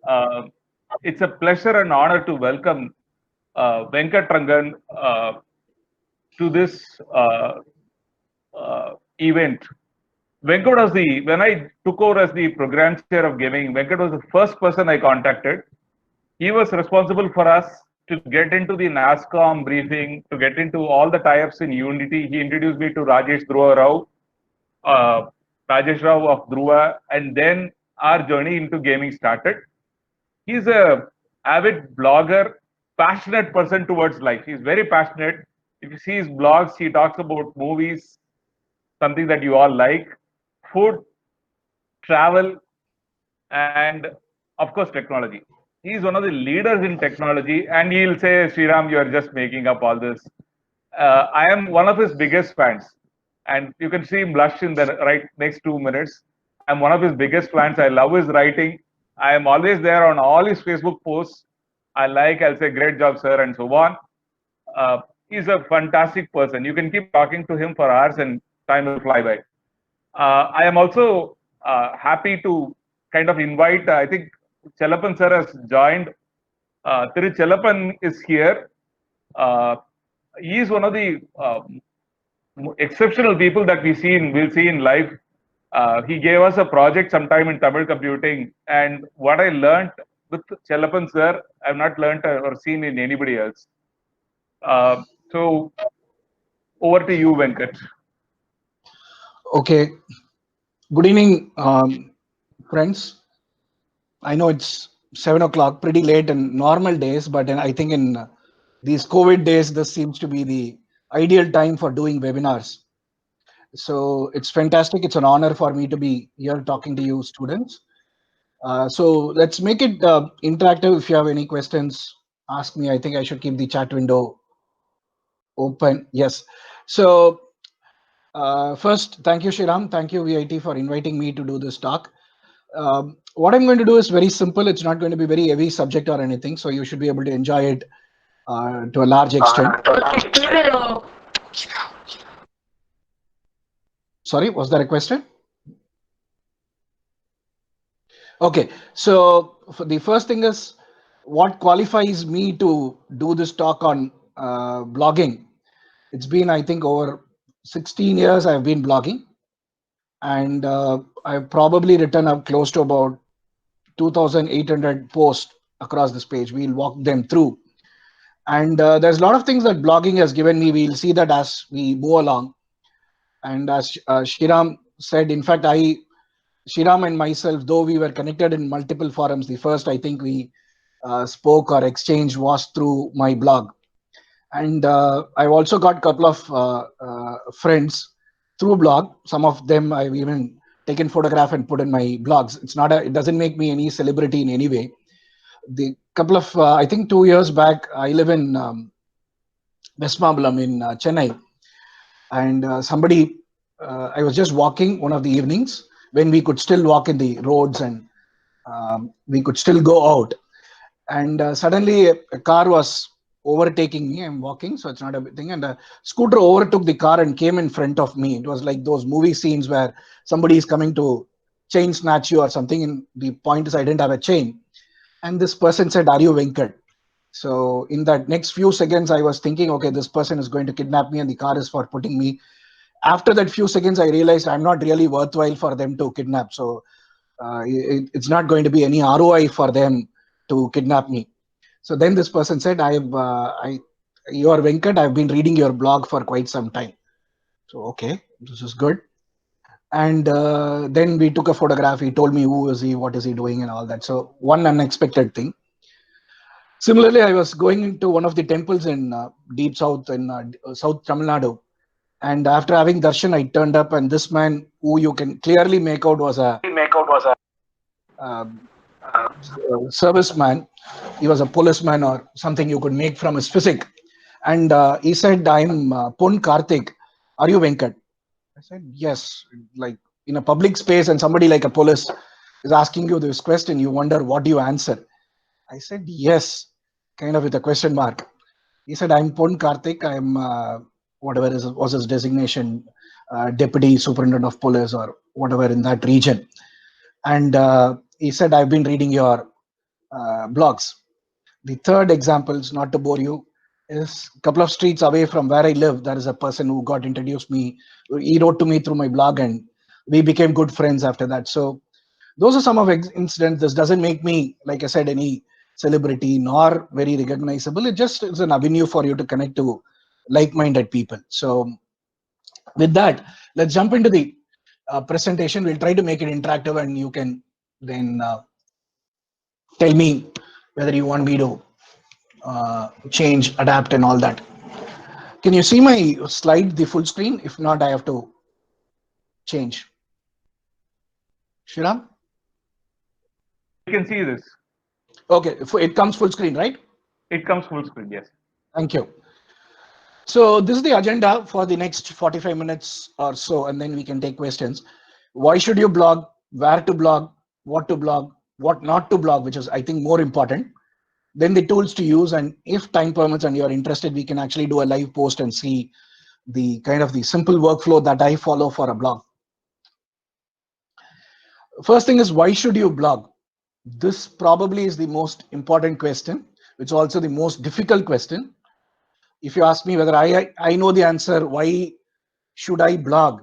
Uh, it's a pleasure and honor to welcome Venkat Rangan to this event. Venkat was when I took over as the program chair of gaming, Venkat was the first person I contacted. He was responsible for us to get into the NASCOM briefing, to get into all the tie-ups in Unity. He introduced me to Rajesh Dhruva Rao, uh, Rajesh Rao of Dhruva, and then our journey into gaming started. He's a avid blogger, passionate person towards life. He's very passionate. If you see his blogs, he talks about movies, something that you all like, food, travel, and of course technology. He's one of the leaders in technology, and he'll say, Sriram, you are just making up all this. I am one of his biggest fans, and you can see him blush in the right next 2 minutes. I'm one of his biggest fans. I love his writing. I am always there on all his Facebook posts. I'll say, great job, sir, and so on. He's a fantastic person. You can keep talking to him for hours, and time will fly by. I am also happy to kind of invite, I think Chelapan sir has joined. Thiru Chelapan is here. Uh, he is one of the exceptional people that we'll see in life. He gave us a project sometime in Tamil computing, and what I learned with Chelapan sir, I've not learned or seen in anybody else. So over to you, Venkat. Okay. Good evening, friends. I know it's 7 o'clock, pretty late in normal days, but I think in these COVID days, this seems to be the ideal time for doing webinars. So it's fantastic. It's an honor for me to be here talking to you, students. So let's make it interactive. If you have any questions, ask me. I think I should keep the chat window open. Yes. So first, thank you, Shriram. Thank you, VIT, for inviting me to do this talk. What I'm going to do is very simple. It's not going to be very heavy subject or anything, so you should be able to enjoy it to a large extent. Sorry, was there a question? Okay, so for the first thing is what qualifies me to do this talk on blogging. It's been, I think, over 16 years I've been blogging, and I've probably written up close to about 2,800 posts across this page. We'll walk them through. And there's a lot of things that blogging has given me. We'll see that as we move along. And as Shriram said, in fact, Shriram and myself, though we were connected in multiple forums, the first I think we spoke or exchanged was through my blog. And I've also got a couple of friends through blog. Some of them I've even taken photograph and put in my blogs. It doesn't make me any celebrity in any way. The couple of, I think 2 years back, I live in Westmabalam in Chennai. And I was just walking one of the evenings when we could still walk in the roads and we could still go out. And suddenly a car was overtaking me. I'm walking, so it's not a big thing. And a scooter overtook the car and came in front of me. It was like those movie scenes where somebody is coming to chain snatch you or something. And the point is I didn't have a chain. And this person said, "Are you Venkat?" So in that next few seconds, I was thinking, okay, this person is going to kidnap me and the car is for putting me. After that few seconds, I realized I'm not really worthwhile for them to kidnap. So it's not going to be any ROI for them to kidnap me. So then this person said, you are Venkat. I've been reading your blog for quite some time. So, okay, this is good. And then we took a photograph. He told me who is he, what is he doing and all that. So one unexpected thing. Similarly, I was going into one of the temples in deep south in South Tamil Nadu. And after having darshan, I turned up, and this man, who you can clearly make out was a serviceman. He was a policeman or something you could make from his physique. And he said, "I'm Pon Karthik. Are you Venkat?" I said, "Yes." Like in a public space, and somebody like a police is asking you this question, you wonder what do you answer. I said, "Yes," kind of with a question mark. He said, "I'm Pon Karthik. I'm whatever was his designation, deputy superintendent of police or whatever in that region." And he said, "I've been reading your blogs. The third example, is not to bore you, is a couple of streets away from where I live. There is a person who got introduced me. He wrote to me through my blog, and we became good friends after that. So those are some of incidents. This doesn't make me, like I said, any celebrity nor very recognizable. It just is an avenue for you to connect to like-minded people. So with that, let's jump into the presentation. We'll try to make it interactive, and you can then tell me whether you want me to change, adapt, and all that. Can you see my slide, the full screen? If not, I have to change. Shriram? You can see this. Okay, it comes full screen, right? It comes full screen, yes. Thank you. So this is the agenda for the next 45 minutes or so, and then we can take questions. Why should you blog? Where to blog? What to blog? What not to blog, which is, I think, more important. Then the tools to use, and if time permits and you're interested, we can actually do a live post and see the kind of the simple workflow that I follow for a blog. First thing is, why should you blog? This probably is the most important question. It's also the most difficult question. If you ask me whether I know the answer, why should I blog?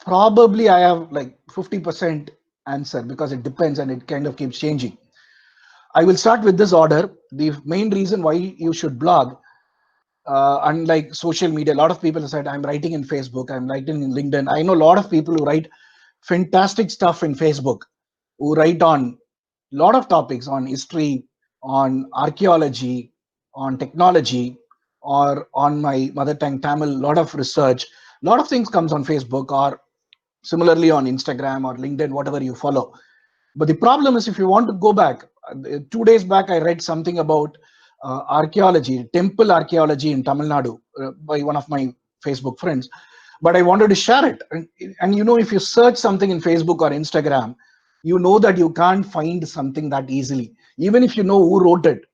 Probably I have like 50% answer, because it depends and it kind of keeps changing. I will start with this order. The main reason why you should blog, unlike social media, a lot of people have said, I'm writing in Facebook, I'm writing in LinkedIn. I know a lot of people who write fantastic stuff in Facebook, who write on a lot of topics, on history, on archaeology, on technology, or on my mother tongue Tamil. A lot of research, a lot of things comes on Facebook, or similarly on Instagram or LinkedIn, whatever you follow. But the problem is, if you want to go back, 2 days back I read something about archaeology, temple archaeology in Tamil Nadu, by one of my Facebook friends, but I wanted to share it. And you know, if you search something in Facebook or Instagram, you know that you can't find something that easily. Even if you know who wrote it,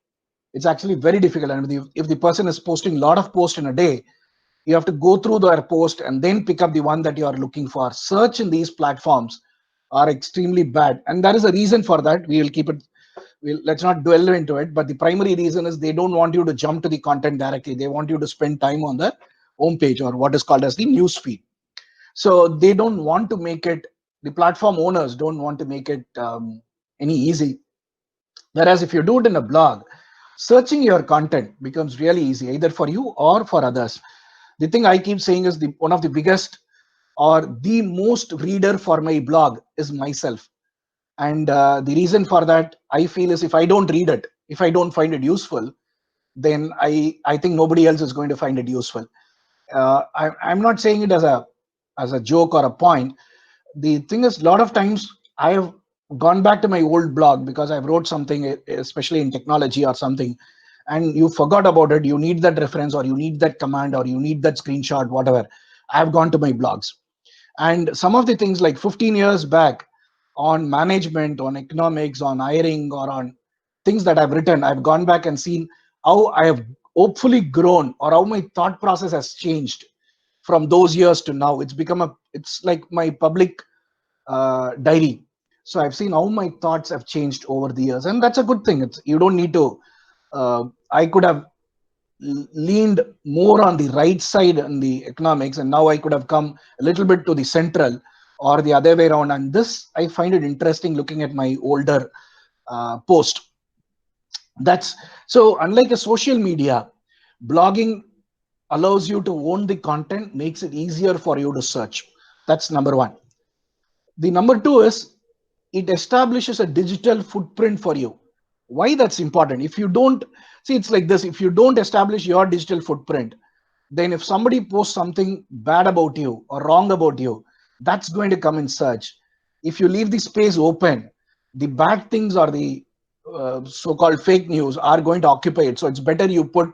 it's actually very difficult. And if the person is posting a lot of posts in a day, you have to go through their post and then pick up the one that you are looking for. Search in these platforms are extremely bad, and there is a reason for that. We will keep it, let's not dwell into it, but the primary reason is they don't want you to jump to the content directly. They want you to spend time on the home page, or what is called as the news feed. So they don't want to make it, the platform owners don't want to make it any easy. Whereas if you do it in a blog, searching your content becomes really easy, either for you or for others. The thing I keep saying is, one of the biggest or the most reader for my blog is myself. And the reason for that, I feel, is if I don't read it, if I don't find it useful, then I think nobody else is going to find it useful. I'm not saying it as a joke or a point. The thing is, a lot of times I have gone back to my old blog because I wrote something, especially in technology or something, and you forgot about it. You need that reference, or you need that command, or you need that screenshot, whatever. I've gone to my blogs, and some of the things like 15 years back on management, on economics, on hiring, or on things that I've written, I've gone back and seen how I have hopefully grown, or how my thought process has changed from those years to now. It's like my public diary. So I've seen how my thoughts have changed over the years, and that's a good thing. You don't need to. I could have leaned more on the right side in the economics, and now I could have come a little bit to the central, or the other way around. And this, I find it interesting looking at my older post. That's so, unlike a social media, blogging allows you to own the content, makes it easier for you to search. That's number one. The number two is, it establishes a digital footprint for you. Why that's important? If you don't see, it's like this: if you don't establish your digital footprint, then if somebody posts something bad about you or wrong about you, that's going to come in search. If you leave the space open, the bad things, or the so-called fake news, are going to occupy it. So it's better you put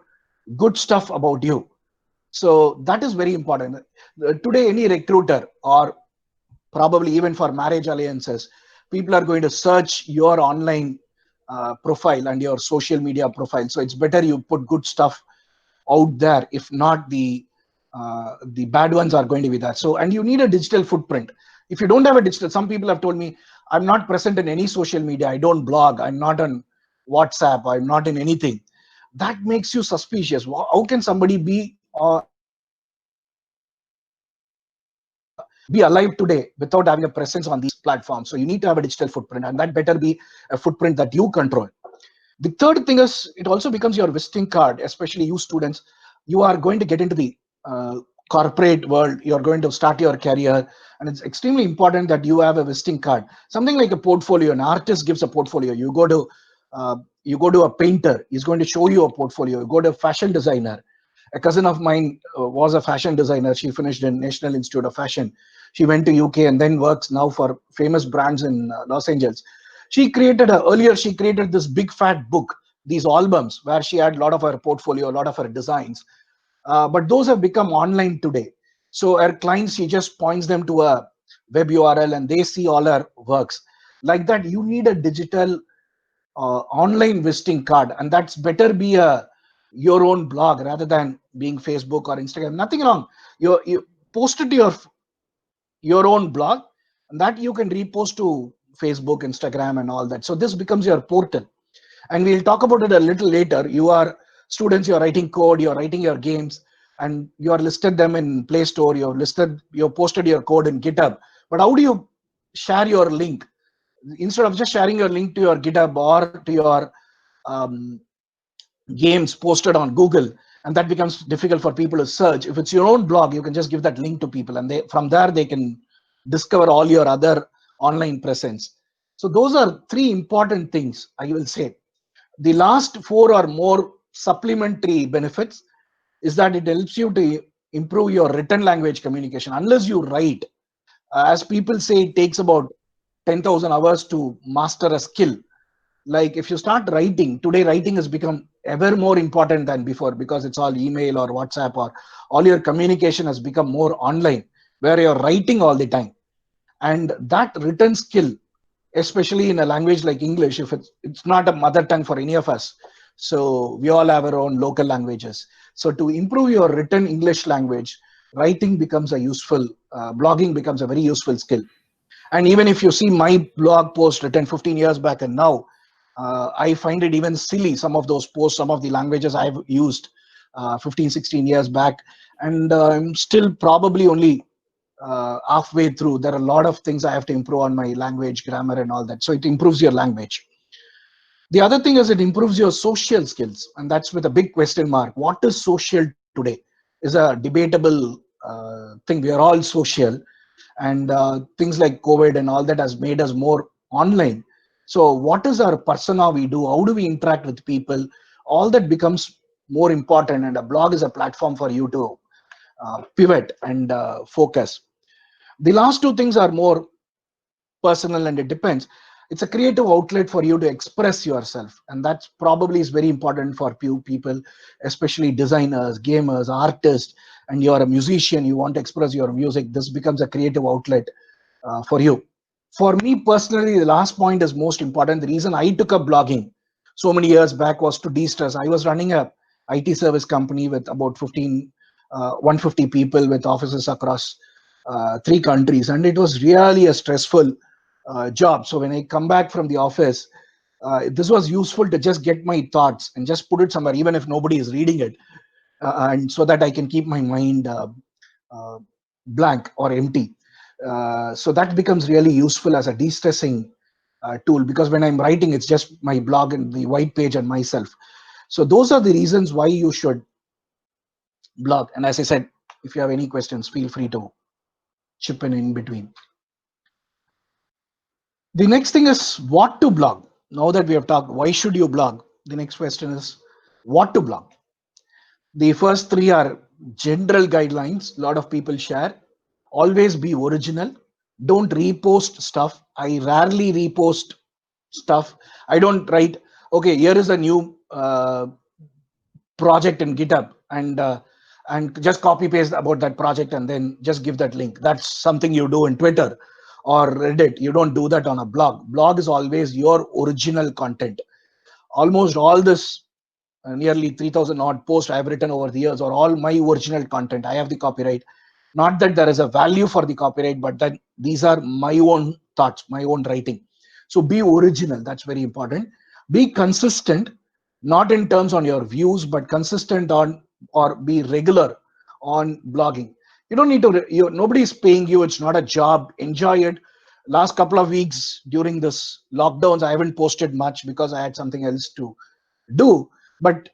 good stuff about you. So that is very important. Today, any recruiter, or probably even for marriage alliances, people are going to search your online profile and your social media profile. So it's better you put good stuff out there. If not, the bad ones are going to be there. So, and you need a digital footprint. If you don't have a digital, some people have told me, I'm not present in any social media. I don't blog. I'm not on WhatsApp. I'm not in anything. That makes you suspicious. How can somebody be alive today without having a presence on these platforms? So you need to have a digital footprint, and that better be a footprint that you control. The third thing is it also becomes your visiting card, especially you students. You are going to get into the corporate world. You're going to start your career, and it's extremely important that you have a visiting card. Something like a portfolio. An artist gives a portfolio. You go to a painter. He's going to show you a portfolio. You go to a fashion designer. A cousin of mine was a fashion designer. She finished in National Institute of Fashion. She went to UK and then works now for famous brands in Los Angeles. Earlier she created this big fat book, these albums where she had a lot of her portfolio, a lot of her designs. But those have become online today. So her clients, she just points them to a web URL and they see all her works. Like that, you need a digital online visiting card, and that's better be your own blog rather than being Facebook or Instagram. Nothing wrong. You post it to your own blog, and that you can repost to Facebook, Instagram, and all that. So this becomes your portal, and we'll talk about it a little later. You are students, you're writing code, you're writing your games, and you are listed them in Play Store. You've posted your code in GitHub. But how do you share your link? Instead of just sharing your link to your GitHub or to your um, games posted on Google, and that becomes difficult for people to search. If it's your own blog, you can just give that link to people, and from there they can discover all your other online presence. So those are three important things, I will say. The last four are more supplementary benefits, is that it helps you to improve your written language communication. Unless you write, as people say, it takes about 10,000 hours to master a skill. Like if you start writing today, writing has become ever more important than before, because it's all email or WhatsApp, or all your communication has become more online, where you're writing all the time. And that written skill, especially in a language like English, if it's not a mother tongue for any of us, so we all have our own local languages. So to improve your written English language, writing becomes a useful, blogging becomes a very useful skill. And even if you see my blog post written 15 years back and now, I find it even silly, some of those posts, some of the languages I've used 15, 16 years back. And I'm still probably only halfway through. There are a lot of things I have to improve on my language, grammar, and all that. So it improves your language. The other thing is it improves your social skills. And that's with a big question mark. What is social today? Is a debatable thing. We are all social. And things like COVID and all that has made us more online. So what is our persona we do? How do we interact with people? All that becomes more important, and a blog is a platform for you to pivot and focus. The last two things are more personal, and it depends. It's a creative outlet for you to express yourself, and that's probably is very important for few people, especially designers, gamers, artists. And you're a musician, you want to express your music, this becomes a creative outlet for you. For me personally, the last point is most important. The reason I took up blogging so many years back was to de-stress. I was running a IT service company with about 150 people with offices across 3 countries, and it was really a stressful job. So when I come back from the office, this was useful to just get my thoughts and just put it somewhere, even if nobody is reading it, and so that I can keep my mind uh, blank or empty. So that becomes really useful as a de-stressing tool, because when I'm writing, it's just my blog and the white page and myself. So those are the reasons why you should blog. And as I said, if you have any questions, feel free to chip in between. The next thing is what to blog. Now that we have talked, why should you blog? The next question is what to blog. The first three are general guidelines. A lot of people share. Always be original. Don't repost stuff. I rarely repost stuff. I don't write, okay, here is a new project in GitHub, and just copy paste about that project and then just give that link. That's something you do in Twitter or Reddit. You don't do that on a blog. Blog is always your original content. Almost all this nearly 3,000 odd posts I've written over the years are all my original content. I have the copyright. Not that there is a value for the copyright, but that these are my own thoughts, my own writing. So be original. That's very important. Be consistent, not in terms on your views, but consistent on, or be regular on blogging. You don't need to, nobody is paying you. It's not a job. Enjoy it. Last couple of weeks during this lockdowns, I haven't posted much because I had something else to do. But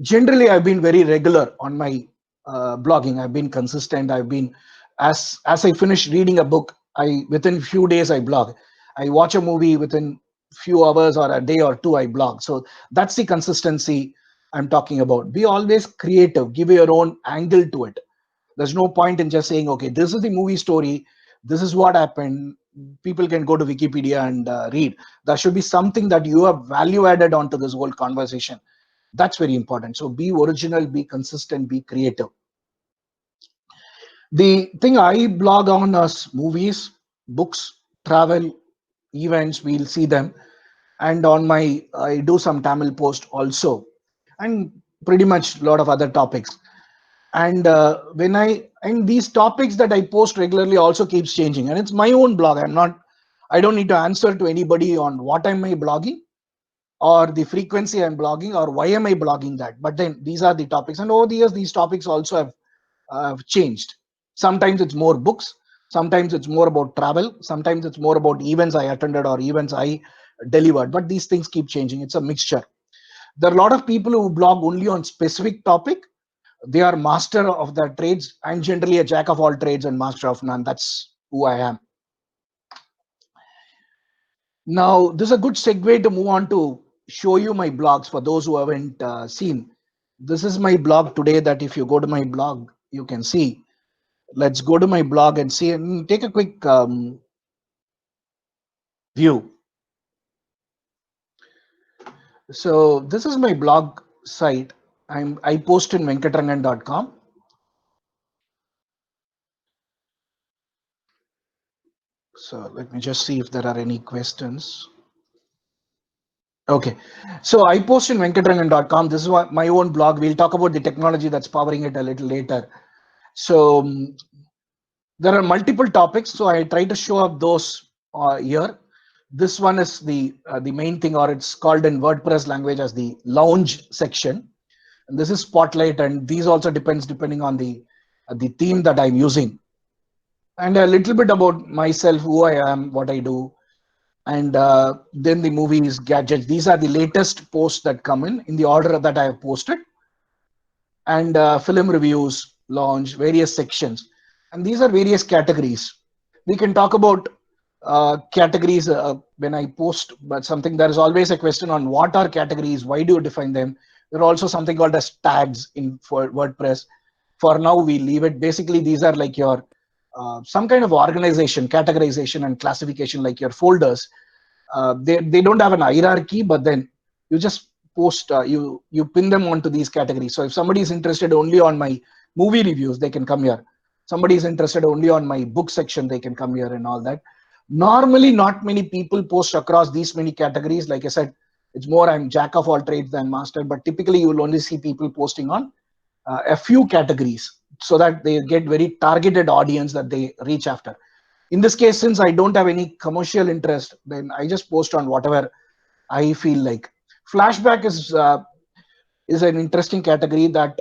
generally, I've been very regular on my blogging. I've been consistent. I've been, as I finish reading a book, I within few days I blog. I watch a movie within few hours or a day or two I blog. So that's the consistency I'm talking about. Be always creative. Give your own angle to it. There's no point in just saying, okay, this is the movie story. This is what happened. People can go to Wikipedia and read. There should be something that you have value added onto this whole conversation. That's very important. So be original, be consistent, be creative. The thing I blog on is movies, books, travel, events. We'll see them. And on my, I do some Tamil post also, and pretty much a lot of other topics. And and these topics that I post regularly also keeps changing. And it's my own blog. I don't need to answer to anybody on what am I blogging, or the frequency I'm blogging, or why am I blogging that. But then these are the topics, and over the years these topics also have changed. Sometimes it's more books, sometimes it's more about travel, sometimes it's more about events I attended or events I delivered, but these things keep changing. It's a mixture. There are a lot of people who blog only on specific topic. They are master of their trades. I'm generally a jack of all trades and master of none. That's who I am. Now this is a good segue to move on to show you my blogs for those who haven't seen. This is my blog today, that if you go to my blog, you can see. Let's go to my blog and see, and take a quick view. So this is my blog site. I post in venkatrangan.com. So let me just see if there are any questions. Okay, so I post in venkatrangan.com. This is my own blog. We'll talk about the technology that's powering it a little later. So there are multiple topics, so I try to show up those here. This one is the main thing, or it's called in WordPress language as the lounge section. And this is Spotlight, and these also depending on the theme that I'm using. And a little bit about myself, who I am, what I do, and then the movies, gadgets. These are the latest posts that come in the order that I have posted. And film reviews, launch, various sections. And these are various categories. We can talk about categories when I post, but something, there is always a question on what are categories, why do you define them? There are also something called as tags for WordPress. For now, we leave it. Basically, these are like your some kind of organization, categorization, and classification, like your folders. They don't have an hierarchy, but then you just post, you pin them onto these categories. So if somebody is interested only on my movie reviews, they can come here. Somebody is interested only on my book section, they can come here, and all that. Normally, not many people post across these many categories. Like I said, it's more I'm jack of all trades than master, but typically you will only see people posting on a few categories, so that they get very targeted audience that they reach after. In this case, since I don't have any commercial interest, then I just post on whatever I feel like. Flashback is an interesting category that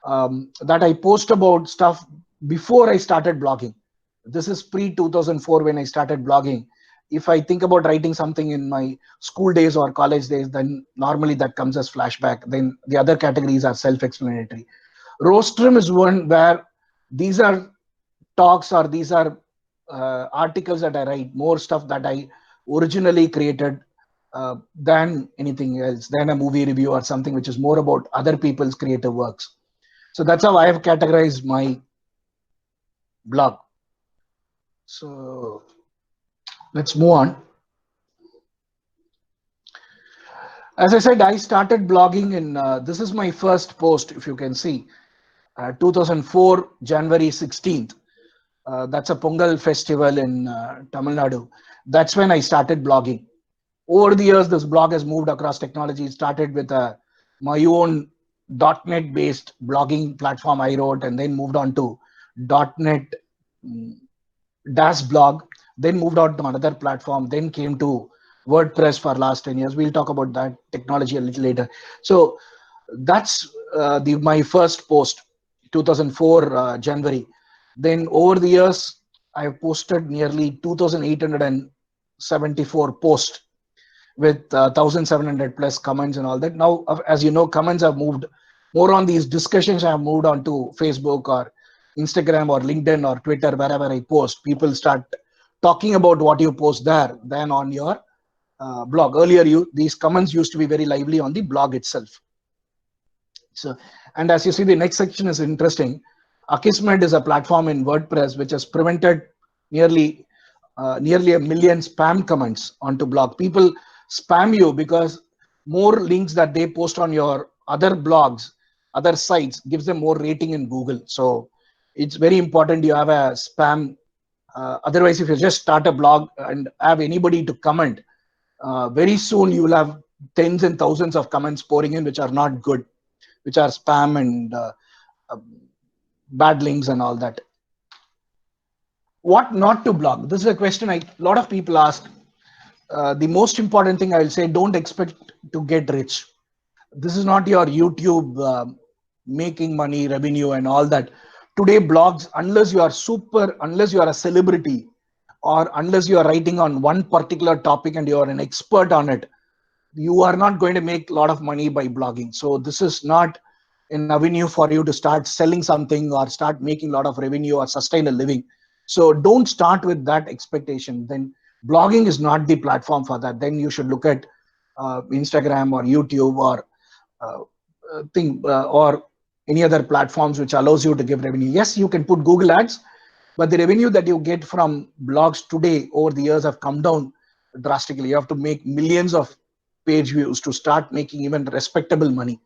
that I post about stuff before I started blogging. This is pre 2004 when I started blogging. If I think about writing something in my school days or college days, then normally that comes as flashback. Then the other categories are self-explanatory. Rostrum is one where these are talks, or these are articles that I write, more stuff that I originally created than anything else, than a movie review or something which is more about other people's creative works. So that's how I have categorized my blog. So let's move on. As I said, I started blogging in, this is my first post, if you can see, 2004, January 16th. That's a Pongal festival in Tamil Nadu. That's when I started blogging. Over the years, this blog has moved across technology. It started with my own .NET based blogging platform I wrote, and then moved on to .NET, mm, DAS blog, then moved out to another platform, then came to WordPress for last 10 years. We'll talk about that technology a little later. So that's my first post, 2004 January. Then over the years, I've posted nearly 2,874 posts with 1,700 plus comments and all that. Now, as you know, comments have moved more on these discussions. Have moved on to Facebook or Instagram or LinkedIn or Twitter, wherever I post. People start talking about what you post there than on your blog. Earlier, these comments used to be very lively on the blog itself. So, and as you see, the next section is interesting. Akismet is a platform in WordPress which has prevented nearly nearly a million spam comments onto blog. People spam you because more links that they post on your other blogs, other sites, gives them more rating in Google. So it's very important you have a spam. Otherwise, if you just start a blog and have anybody to comment, very soon you will have tens and thousands of comments pouring in which are not good, which are spam and bad links and all that. What not to blog? This is a question a lot of people ask. The most important thing I will say, don't expect to get rich. This is not your YouTube making money, revenue and all that. Today, blogs, unless you are a celebrity, or unless you are writing on one particular topic and you are an expert on it, you are not going to make a lot of money by blogging. So this is not an avenue for you to start selling something or start making a lot of revenue or sustain a living. So don't start with that expectation. Then blogging is not the platform for that. Then you should look at Instagram or YouTube or or any other platforms which allows you to give revenue. Yes, you can put Google ads, but the revenue that you get from blogs today over the years have come down drastically. You have to make millions of page views to start making even respectable money.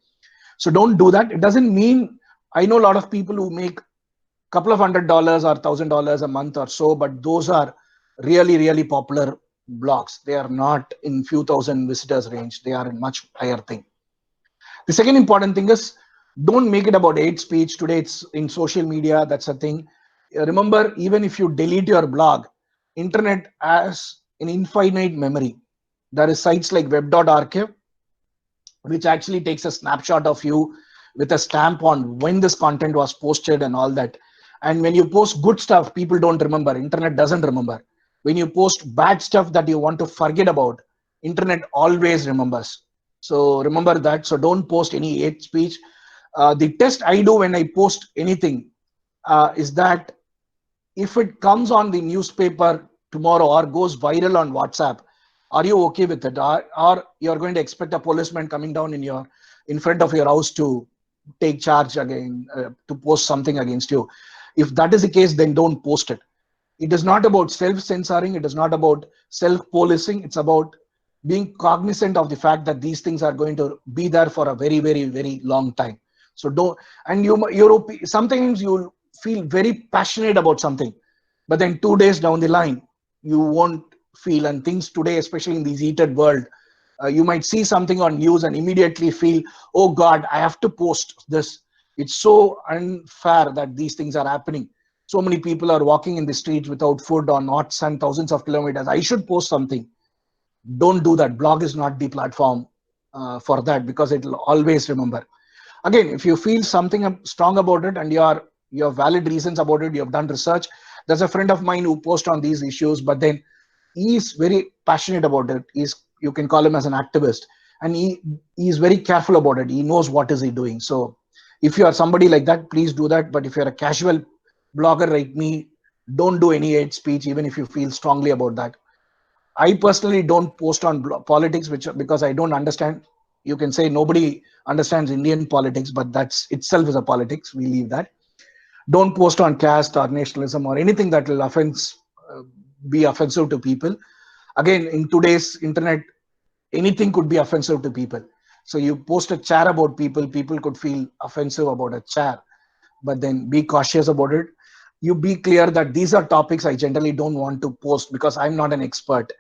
So don't do that. It doesn't mean, I know a lot of people who make a couple of $100 or $1,000 a month or so, but those are really, really popular blogs. They are not in few thousand visitors range. They are in much higher thing. The second important thing is, don't make it about hate speech. Today it's in social media, that's a thing. Remember, even if you delete your blog, internet has an infinite memory. There is sites like web.archive, which actually takes a snapshot of you with a stamp on when this content was posted and all that. And when you post good stuff, people don't remember. Internet doesn't remember. When you post bad stuff that you want to forget about, internet always remembers. So remember that. So don't post any hate speech. The test I do when I post anything is that if it comes on the newspaper tomorrow or goes viral on WhatsApp, are you okay with it? Or you're going to expect a policeman coming down in front of your house to take charge again, to post something against you? If that is the case, then don't post it. It is not about self-censoring. It is not about self-policing. It's about being cognizant of the fact that these things are going to be there for a very, very, very long time. So don't, and sometimes you'll feel very passionate about something, but then 2 days down the line, you won't feel. And things today, especially in this heated world, you might see something on news and immediately feel, oh God, I have to post this. It's so unfair that these things are happening. So many people are walking in the streets without food or not, and thousands of kilometers. I should post something. Don't do that. Blog is not the platform for that, because it will always remember. Again, if you feel something strong about it and you have valid reasons about it, you have done research. There's a friend of mine who posts on these issues, but then he is very passionate about it. You can call him as an activist, and he is very careful about it. He knows what is he doing. So if you are somebody like that, please do that. But if you're a casual blogger like me, don't do any hate speech, even if you feel strongly about that. I personally don't post on politics, because I don't understand. You can say nobody understands Indian politics, but that's itself is a politics. We leave that. Don't post on caste or nationalism or anything that will be offensive to people. Again, in today's internet, anything could be offensive to people. So you post a chair about people could feel offensive about a chair, but then be cautious about it. You be clear that these are topics I generally don't want to post because I'm not an expert.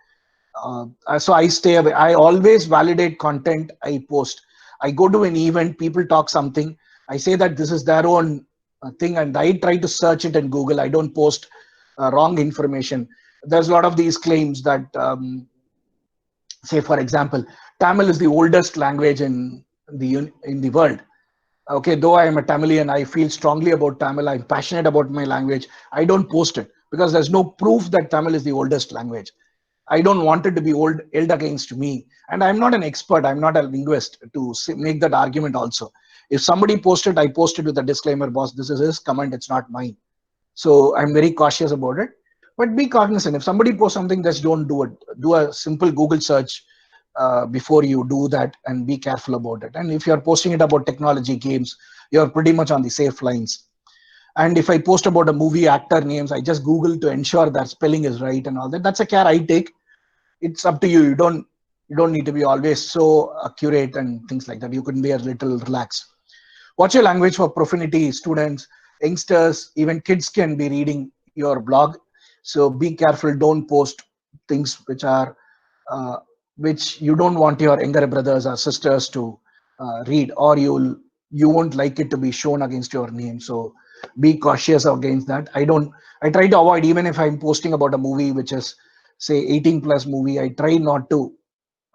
So I stay away. I always validate content I post. I go to an event, people talk something. I say that this is their own thing, and I try to search it in Google. I don't post wrong information. There's a lot of these claims that, say, for example, Tamil is the oldest language in the world. Okay, though I am a Tamilian, I feel strongly about Tamil. I'm passionate about my language. I don't post it because there's no proof that Tamil is the oldest language. I don't want it to be held against me. And I'm not an expert. I'm not a linguist to make that argument also. If somebody posted, I posted with a disclaimer, boss, this is his comment, it's not mine. So I'm very cautious about it. But be cognizant. If somebody posts something, just don't do it. Do a simple Google search before you do that, and be careful about it. And if you're posting it about technology, games, you're pretty much on the safe lines. And if I post about a movie actor names, I just Google to ensure that spelling is right and all that. That's a care I take. It's up to you. You don't need to be always so accurate and things like that. You can be a little relaxed. Watch your language for profanity. Students, youngsters, even kids can be reading your blog. So be careful. Don't post things uh, which you don't want your younger brothers or sisters to read, or you won't like it to be shown against your name. So be cautious against that. I try to avoid, even if I'm posting about a movie which is, say, 18 plus movie, I try not to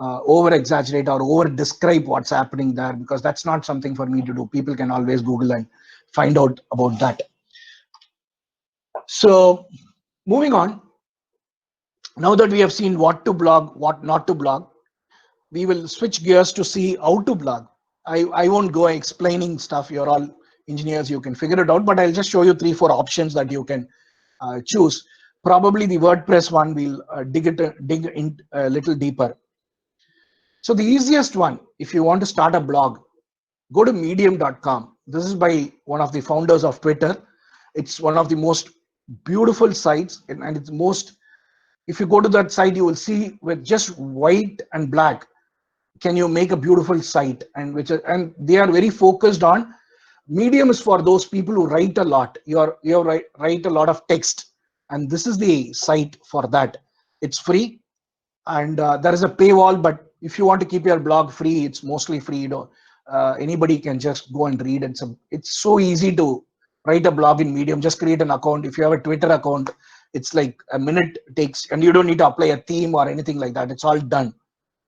over exaggerate or over describe what's happening there, because that's not something for me to do. People can always Google and find out about that. So moving on, now that we have seen what to blog, what not to blog, we will switch gears to see how to blog. I won't go explaining stuff. You're all engineers, you can figure it out, but I'll just show you 3-4 options that you can choose. Probably the WordPress one, we'll dig in a little deeper. So the easiest one, if you want to start a blog, go to medium.com. This is by one of the founders of Twitter. It's one of the most beautiful sites, and it's most, if you go to that site, you will see with just white and black, can you make a beautiful site, and they are very focused on. Medium is for those people who write a lot. You write a lot of text, and this is the site for that. It's free, and there is a paywall, but if you want to keep your blog free, it's mostly free. Anybody can just go and read. It's so easy to write a blog in Medium. Just create an account. If you have a Twitter account, it's like a minute takes, and you don't need to apply a theme or anything like that. It's all done.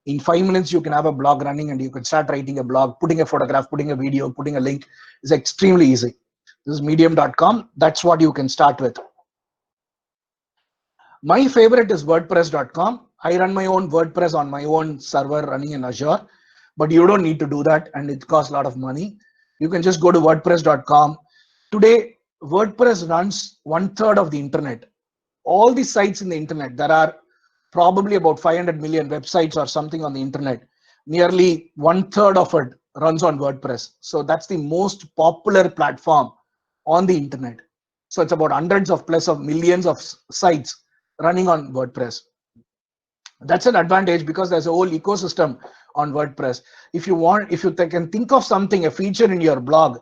In 5 minutes, you can have a blog running, and you can start writing a blog, putting a photograph, putting a video, putting a link. It's extremely easy. This is medium.com. That's what you can start with. My favorite is WordPress.com. I run my own WordPress on my own server running in Azure, but you don't need to do that, and it costs a lot of money. You can just go to WordPress.com. Today, WordPress runs 1/3 of the internet. All the sites in the internet, there are probably about 500 million websites or something on the internet. Nearly 1/3 of it runs on WordPress. So that's the most popular platform on the internet. So it's about hundreds of plus of millions of sites running on WordPress. That's an advantage because there's a whole ecosystem on WordPress. If you can think of something, a feature in your blog,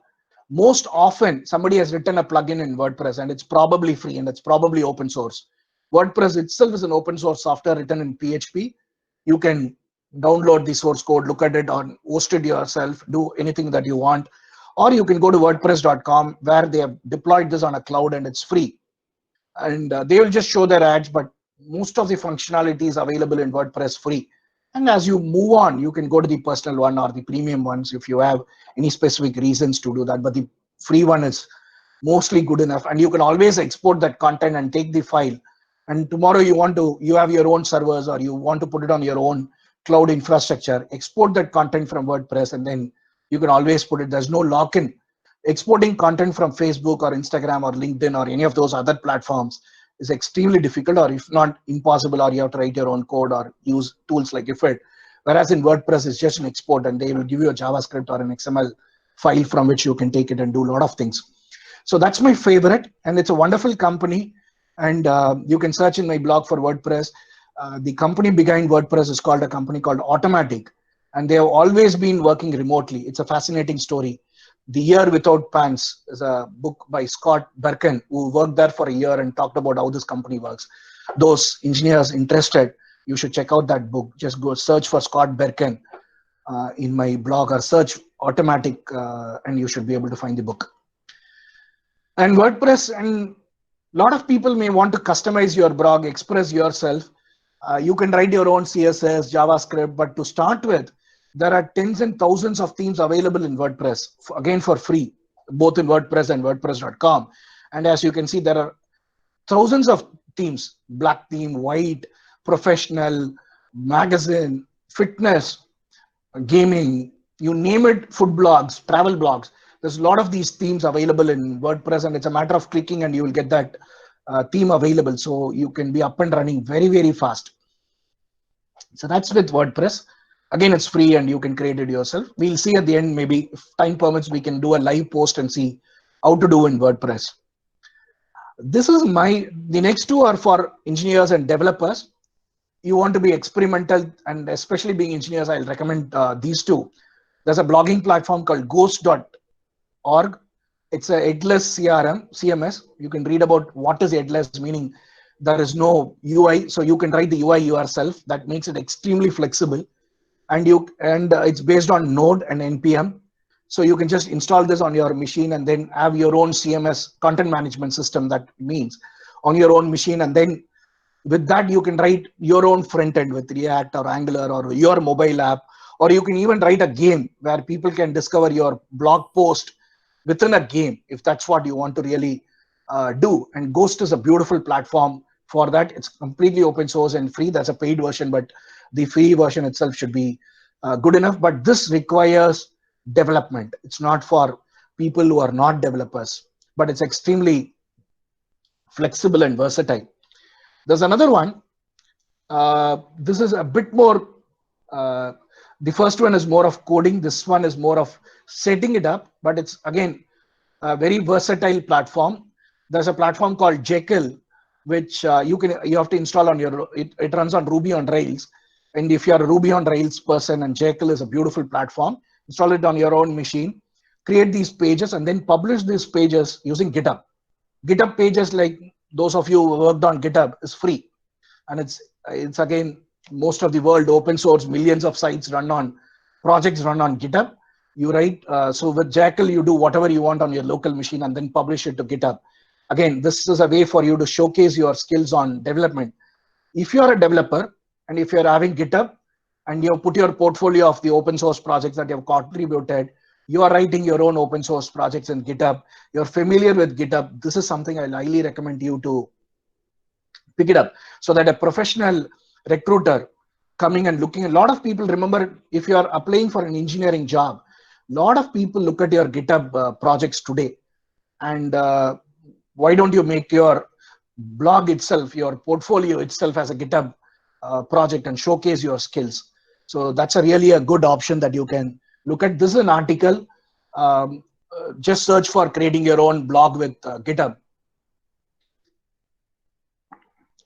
most often somebody has written a plugin in WordPress, and it's probably free, and it's probably open source. WordPress itself is an open source software written in PHP. You can download the source code, look at it, or host it yourself, do anything that you want. Or you can go to WordPress.com, where they have deployed this on a cloud, and it's free. And they will just show their ads, but most of the functionality is available in WordPress free. And as you move on, you can go to the personal one or the premium ones if you have any specific reasons to do that. But the free one is mostly good enough, and you can always export that content and take the file. And tomorrow you have your own servers, or you want to put it on your own cloud infrastructure, export that content from WordPress, and then you can always put it. There's no lock-in. Exporting content from Facebook or Instagram or LinkedIn or any of those other platforms is extremely difficult, or if not impossible, or you have to write your own code or use tools like Ifit. Whereas in WordPress, it's just an export, and they will give you a JavaScript or an XML file from which you can take it and do a lot of things. So that's my favorite, and it's a wonderful company. And you can search in my blog for WordPress. The company behind WordPress is called a company called Automattic, and they have always been working remotely. It's a fascinating story. The Year Without Pants is a book by Scott Berkun, who worked there for a year and talked about how this company works. Those engineers interested, you should check out that book. Just go search for Scott Berkun in my blog, or search Automattic, and you should be able to find the book. And WordPress, and a lot of people may want to customize your blog, express yourself. You can write your own CSS, JavaScript, but to start with, there are tens and thousands of themes available in WordPress, again for free, both in WordPress and WordPress.com. And as you can see, there are thousands of themes: black theme, white, professional, magazine, fitness, gaming, you name it, food blogs, travel blogs. There's a lot of these themes available in WordPress, and it's a matter of clicking and you will get that theme available. So you can be up and running very, very fast. So that's with WordPress. Again, it's free and you can create it yourself. We'll see at the end, maybe if time permits, we can do a live post and see how to do in WordPress. The next two are for engineers and developers. You want to be experimental, and especially being engineers, I'll recommend these two. There's a blogging platform called ghost.org. It's a headless CMS. You can read about what is headless, meaning there is no UI, so you can write the UI yourself. That makes it extremely flexible, and it's based on Node and npm. So you can just install this on your machine and then have your own CMS, content management system, that means, on your own machine. And then with that, you can write your own front end with React or Angular or your mobile app, or you can even write a game where people can discover your blog post within a game, if that's what you want to really do. And Ghost is a beautiful platform for that. It's completely open source and free. That's a paid version, but the free version itself should be good enough. But this requires development. It's not for people who are not developers, but it's extremely flexible and versatile. There's another one. This is a bit more, the first one is more of coding. This one is more of setting it up, but it's again a very versatile platform. There's a platform called Jekyll, which you have to install on your, it runs on Ruby on Rails. And if you're a Ruby on Rails person, and Jekyll is a beautiful platform, install it on your own machine, create these pages, and then publish these pages using GitHub. GitHub pages, like those of you who worked on GitHub, is free. And it's again, most of the world open source, millions of sites run on, projects run on GitHub. You write, so with Jekyll, you do whatever you want on your local machine and then publish it to GitHub. Again, this is a way for you to showcase your skills on development. If you're a developer and if you're having GitHub and you put your portfolio of the open source projects that you have contributed, you are writing your own open source projects in GitHub, you're familiar with GitHub, this is something I highly recommend you to pick it up, so that a professional recruiter coming and looking, a lot of people, remember, if you are applying for an engineering job, a lot of people look at your GitHub projects today. And why don't you make your blog itself, your portfolio itself, as a GitHub project and showcase your skills? So that's really a good option that you can look at. This is an article. Just search for creating your own blog with GitHub.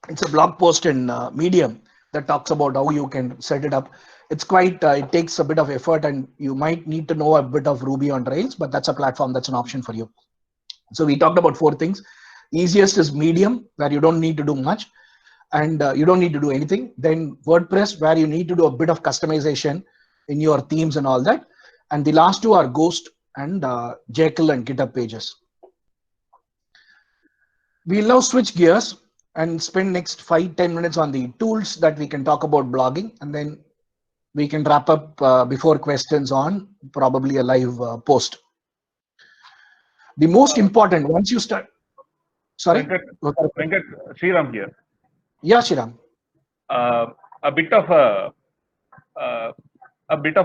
It's a blog post in Medium that talks about how you can set it up. It's quite, it takes a bit of effort, and you might need to know a bit of Ruby on Rails, but that's a platform, that's an option for you. So we talked about 4 things. Easiest is Medium, where you don't need to do much, and you don't need to do anything. Then WordPress, where you need to do a bit of customization in your themes and all that. And the last 2 are Ghost and Jekyll and GitHub pages. We'll now switch gears and spend next 5-10 minutes on the tools that we can talk about blogging, and then we can wrap up before questions on probably a live post. The most important, once you start, sorry, Venkat, Sriram here. Yeah, Sriram. A bit of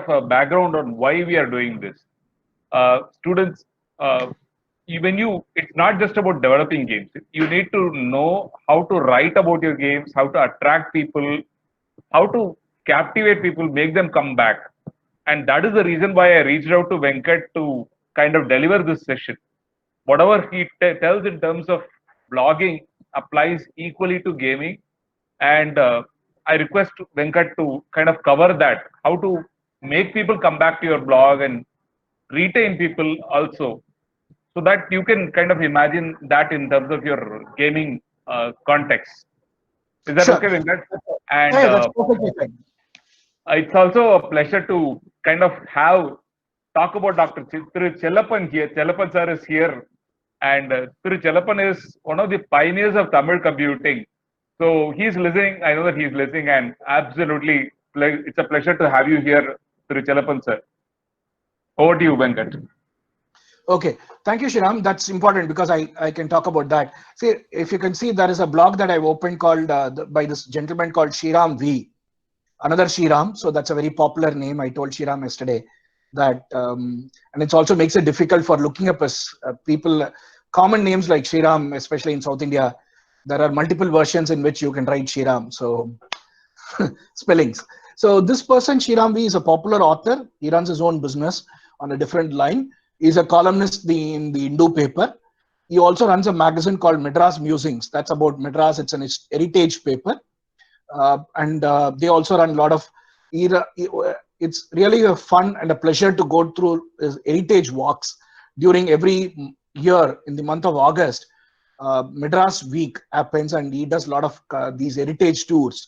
a background on why we are doing this. Students, it's not just about developing games. You need to know how to write about your games, how to attract people, how to captivate people, make them come back. And that is the reason why I reached out to Venkat to kind of deliver this session. Whatever he tells in terms of blogging applies equally to gaming. And I request Venkat to kind of cover that, how to make people come back to your blog and retain people also, so that you can kind of imagine that in terms of your gaming context. Is that okay, Venkat? And yeah, that's perfectly fine. It's also a pleasure to kind of talk about Dr. Chellappan here. Chellappan sir is here And Thiru Chelapan is one of the pioneers of Tamil computing. So he's listening. I know that he's listening, and absolutely, it's a pleasure to have you here, Thiru Chelapan, sir. Over to you, Venkat. Okay, thank you, Shriram. That's important because I can talk about that. See, if you can see, there is a blog that I've opened called by this gentleman called Shriram V. Another Shriram. So that's a very popular name. I told Shriram yesterday that, and it also makes it difficult for looking up as people, common names like Shriram, especially in South India. There are multiple versions in which you can write Shriram. So spellings. So this person, Shriram V, is a popular author. He runs his own business on a different line. He's a columnist in the Hindu paper. He also runs a magazine called Madras Musings. That's about Madras. It's an heritage paper. And they also run a lot of, it's really a fun and a pleasure to go through his heritage walks during every year in the month of August. Madras Week happens and he does a lot of these heritage tours.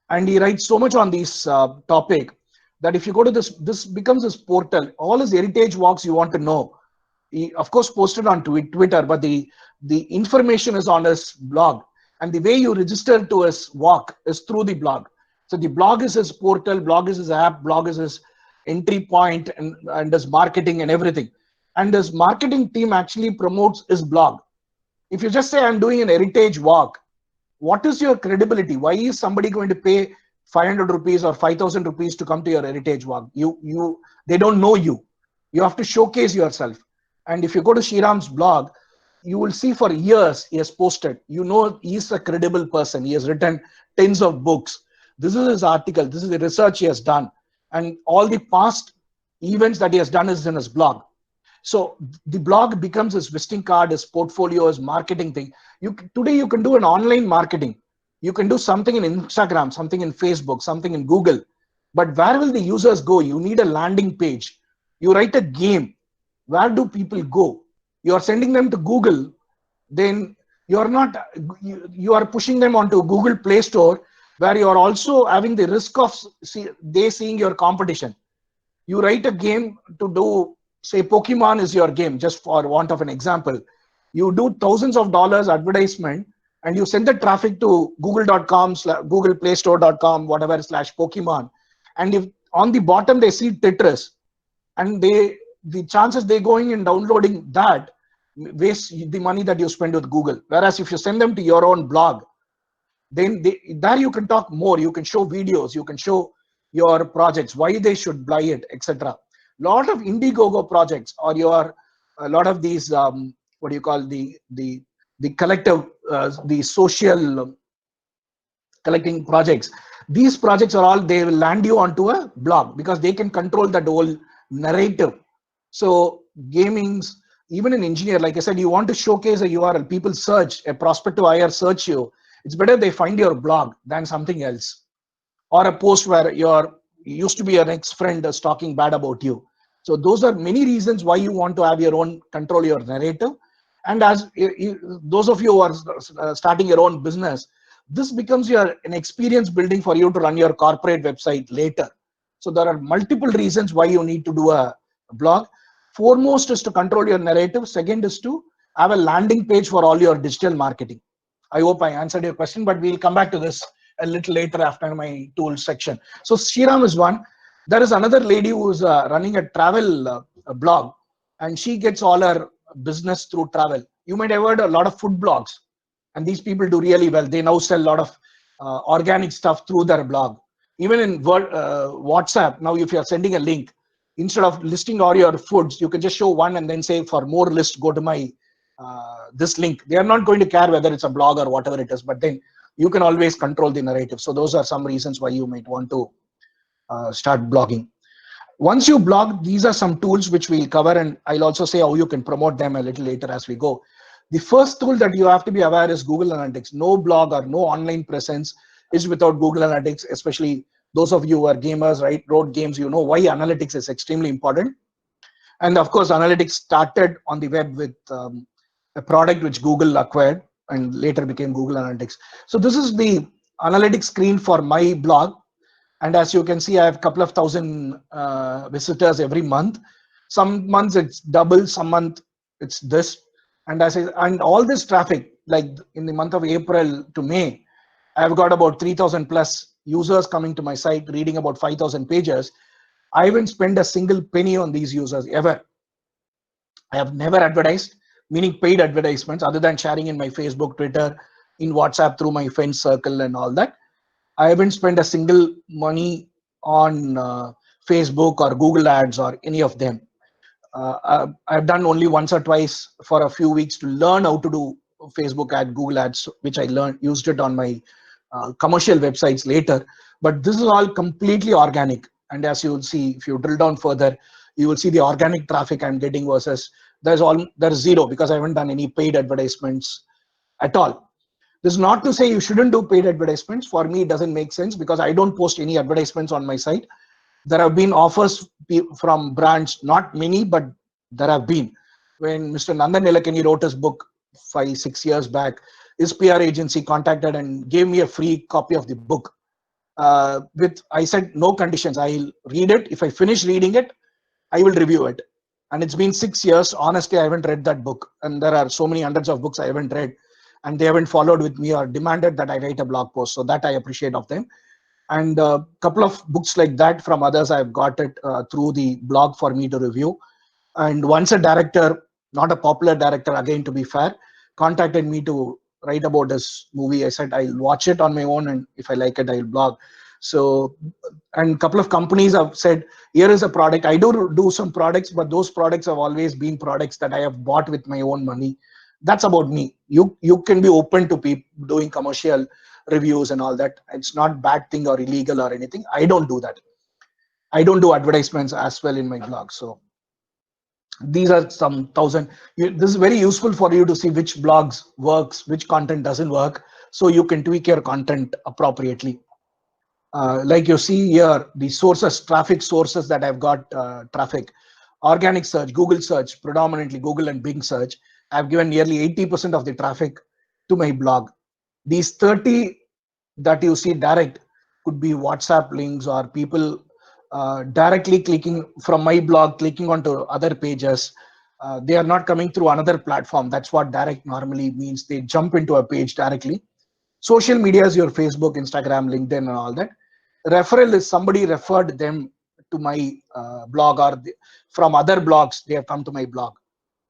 And he writes so much on this topic that if you go to this becomes this portal. All his heritage walks you want to know. He, of course, posted on Twitter, but the information is on his blog. And the way you register to his walk is through the blog. So the blog is his portal, blog is his app, blog is his entry point, and his marketing and everything. And his marketing team actually promotes his blog. If you just say, I'm doing an heritage walk, what is your credibility? Why is somebody going to pay 500 rupees or 5,000 rupees to come to your heritage walk? They don't know you. You have to showcase yourself. And if you go to Shriram's blog, you will see for years he has posted. You know he's a credible person. He has written tens of books. This is his article. This is the research he has done. And all the past events that he has done is in his blog. So the blog becomes his visiting card, his portfolio, his marketing thing. Today you can do an online marketing. You can do something in Instagram, something in Facebook, something in Google. But where will the users go? You need a landing page. You write a game. Where do people go? You are sending them to Google. Then you are pushing them onto Google Play Store, where you are also having the risk of they seeing your competition. You write a game to do, say Pokemon is your game, just for want of an example. You do thousands of dollars advertisement and you send the traffic to google.com, Google Play Store.com, whatever /Pokemon. And if on the bottom they see Tetris, and the chances they going and downloading that waste the money that you spend with Google. Whereas if you send them to your own blog, then there you can talk more. You can show videos, you can show your projects, why they should buy it, etc. Lot of Indiegogo projects, or a lot of these what do you call the collective the social collecting projects. These projects are all, they will land you onto a blog because they can control that whole narrative. So gamings, even an engineer, like I said, you want to showcase a URL, people search, a prospective buyer search you, it's better they find your blog than something else, or a post where you used to be your ex-friend is talking bad about you. So those are many reasons why you want to have your own, control your narrative. And as those of you who are starting your own business, this becomes an experience building for you to run your corporate website later. So there are multiple reasons why you need to do a blog. Foremost is to control your narrative. Second is to have a landing page for all your digital marketing. I hope I answered your question, but we'll come back to this a little later after my tools section. So Shriram is one. There is another lady who is running a travel blog, and she gets all her business through travel. You might have heard a lot of food blogs, and these people do really well. They now sell a lot of organic stuff through their blog. Even in WhatsApp, now if you are sending a link, instead of listing all your foods, you can just show one and then say, for more list, go to my this link. They are not going to care whether it's a blog or whatever it is, but then you can always control the narrative. So those are some reasons why you might want to start blogging. Once you blog, these are some tools which we'll cover, and I'll also say how you can promote them a little later as we go. The first tool that you have to be aware is Google Analytics. No blog or no online presence is without Google Analytics, especially those of you who are gamers, right? Wrote games, you know why analytics is extremely important. And of course, analytics started on the web with a product which Google acquired and later became Google Analytics. So this is the analytics screen for my blog. And as you can see, I have a couple of thousand visitors every month. Some months it's double, some month it's this. And all this traffic, like in the month of April to May, I've got about 3,000 plus users coming to my site, reading about 5,000 pages. I haven't spent a single penny on these users ever. I have never advertised, meaning paid advertisements, other than sharing in my Facebook, Twitter, in WhatsApp through my friend circle and all that. I haven't spent a single money on Facebook or Google Ads or any of them. I've done only once or twice for a few weeks to learn how to do Facebook ad, Google Ads, which I used it on my commercial websites later. But this is all completely organic. And as you will see, if you drill down further, you will see the organic traffic I'm getting versus there's zero, because I haven't done any paid advertisements at all. This is not to say you shouldn't do paid advertisements. For me, it doesn't make sense because I don't post any advertisements on my site. There have been offers from brands, not many, but there have been. When Mr. Nandan Nilekani wrote his book 5-6 years back, his PR agency contacted and gave me a free copy of the book. I said no conditions. I'll read it. If I finish reading it, I will review it. And it's been 6 years. Honestly, I haven't read that book. And there are so many hundreds of books I haven't read. And they haven't followed with me or demanded that I write a blog post. So that I appreciate of them. And a couple of books like that from others, I've got it through the blog for me to review. And once a director, not a popular director, again, to be fair, contacted me to write about this movie. I said, I'll watch it on my own. And if I like it, I'll blog. So, and a couple of companies have said, here is a product. I do some products, but those products have always been products that I have bought with my own money. That's about me. You can be open to people doing commercial reviews and all that. It's not bad thing or illegal or anything. I don't do that. I don't do advertisements as well in my blog. So these are some thousand. This is very useful for you to see which blogs works, which content doesn't work, so you can tweak your content appropriately. Like you see here, the sources, traffic sources that I've got traffic, organic search, Google search, predominantly Google and Bing search. I've given nearly 80% of the traffic to my blog. These 30 that you see direct could be WhatsApp links or people directly clicking from my blog, clicking onto other pages. They are not coming through another platform. That's what direct normally means. They jump into a page directly. Social media is your Facebook, Instagram, LinkedIn, and all that. Referral is somebody referred them to my blog, or from other blogs, they have come to my blog.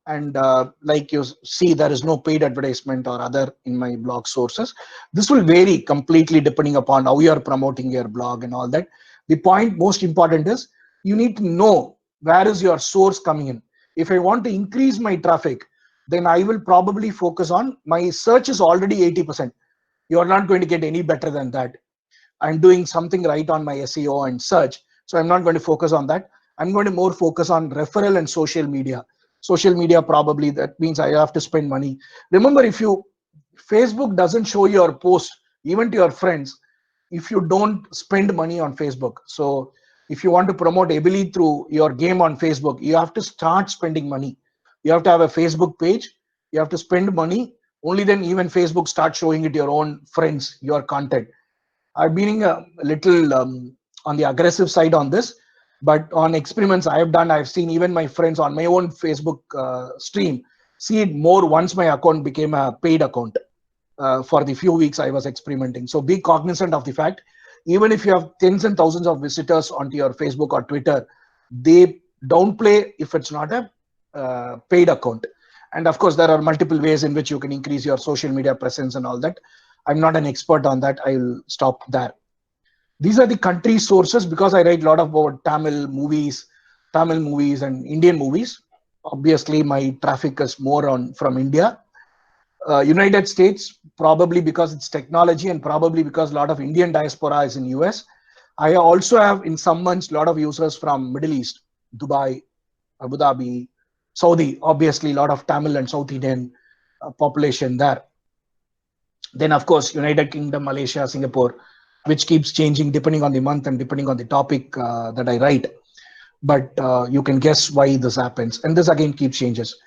And like you see, there is no paid advertisement or other in my blog sources. This will vary completely depending upon how you are promoting your blog and all that. The point most important is you need to know where is your source coming in. If I want to increase my traffic, then I will probably focus on my search is already 80%. You are not going to get any better than that. I'm doing something right on my SEO and search. So I'm not going to focus on that. I'm going to more focus on referral and social media. Social media, probably that means I have to spend money. Remember, if Facebook doesn't show your post even to your friends if you don't spend money on Facebook. So if you want to promote heavily through your game on Facebook, you have to start spending money. You have to have a Facebook page. You have to spend money. Only then even Facebook starts showing it your own friends, your content. I've been a little on the aggressive side on this, but on experiments I have done, I've seen even my friends on my own Facebook stream see it more once my account became a paid account for the few weeks I was experimenting. So be cognizant of the fact, even if you have tens and thousands of visitors onto your Facebook or Twitter, they downplay if it's not a paid account. And of course, there are multiple ways in which you can increase your social media presence and all that. I'm not an expert on that. I'll stop there. These are the country sources because I write a lot about Tamil movies and Indian movies. Obviously, my traffic is more on from India. United States, probably because it's technology and probably because a lot of Indian diaspora is in US. I also have in some months a lot of users from Middle East, Dubai, Abu Dhabi, Saudi, obviously a lot of Tamil and South Indian population there. Then of course, United Kingdom, Malaysia, Singapore, which keeps changing depending on the month and depending on the topic that I write. But you can guess why this happens. And this again keeps changes.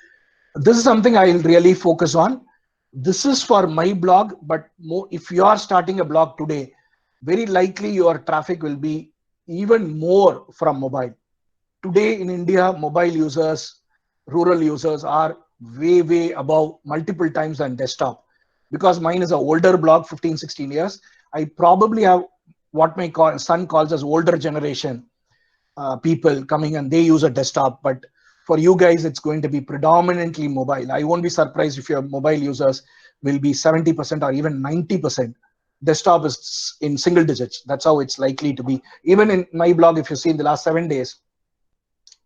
This is something I'll really focus on. This is for my blog, but more, if you are starting a blog today, very likely your traffic will be even more from mobile. Today in India, mobile users, rural users are way above multiple times than desktop. Because mine is an older blog, 15, 16 years. I probably have what my son calls as older generation people coming, and they use a desktop. But for you guys, it's going to be predominantly mobile. I won't be surprised if your mobile users will be 70% or even 90%. Desktop is in single digits. That's how it's likely to be. Even in my blog, if you see in the last 7 days,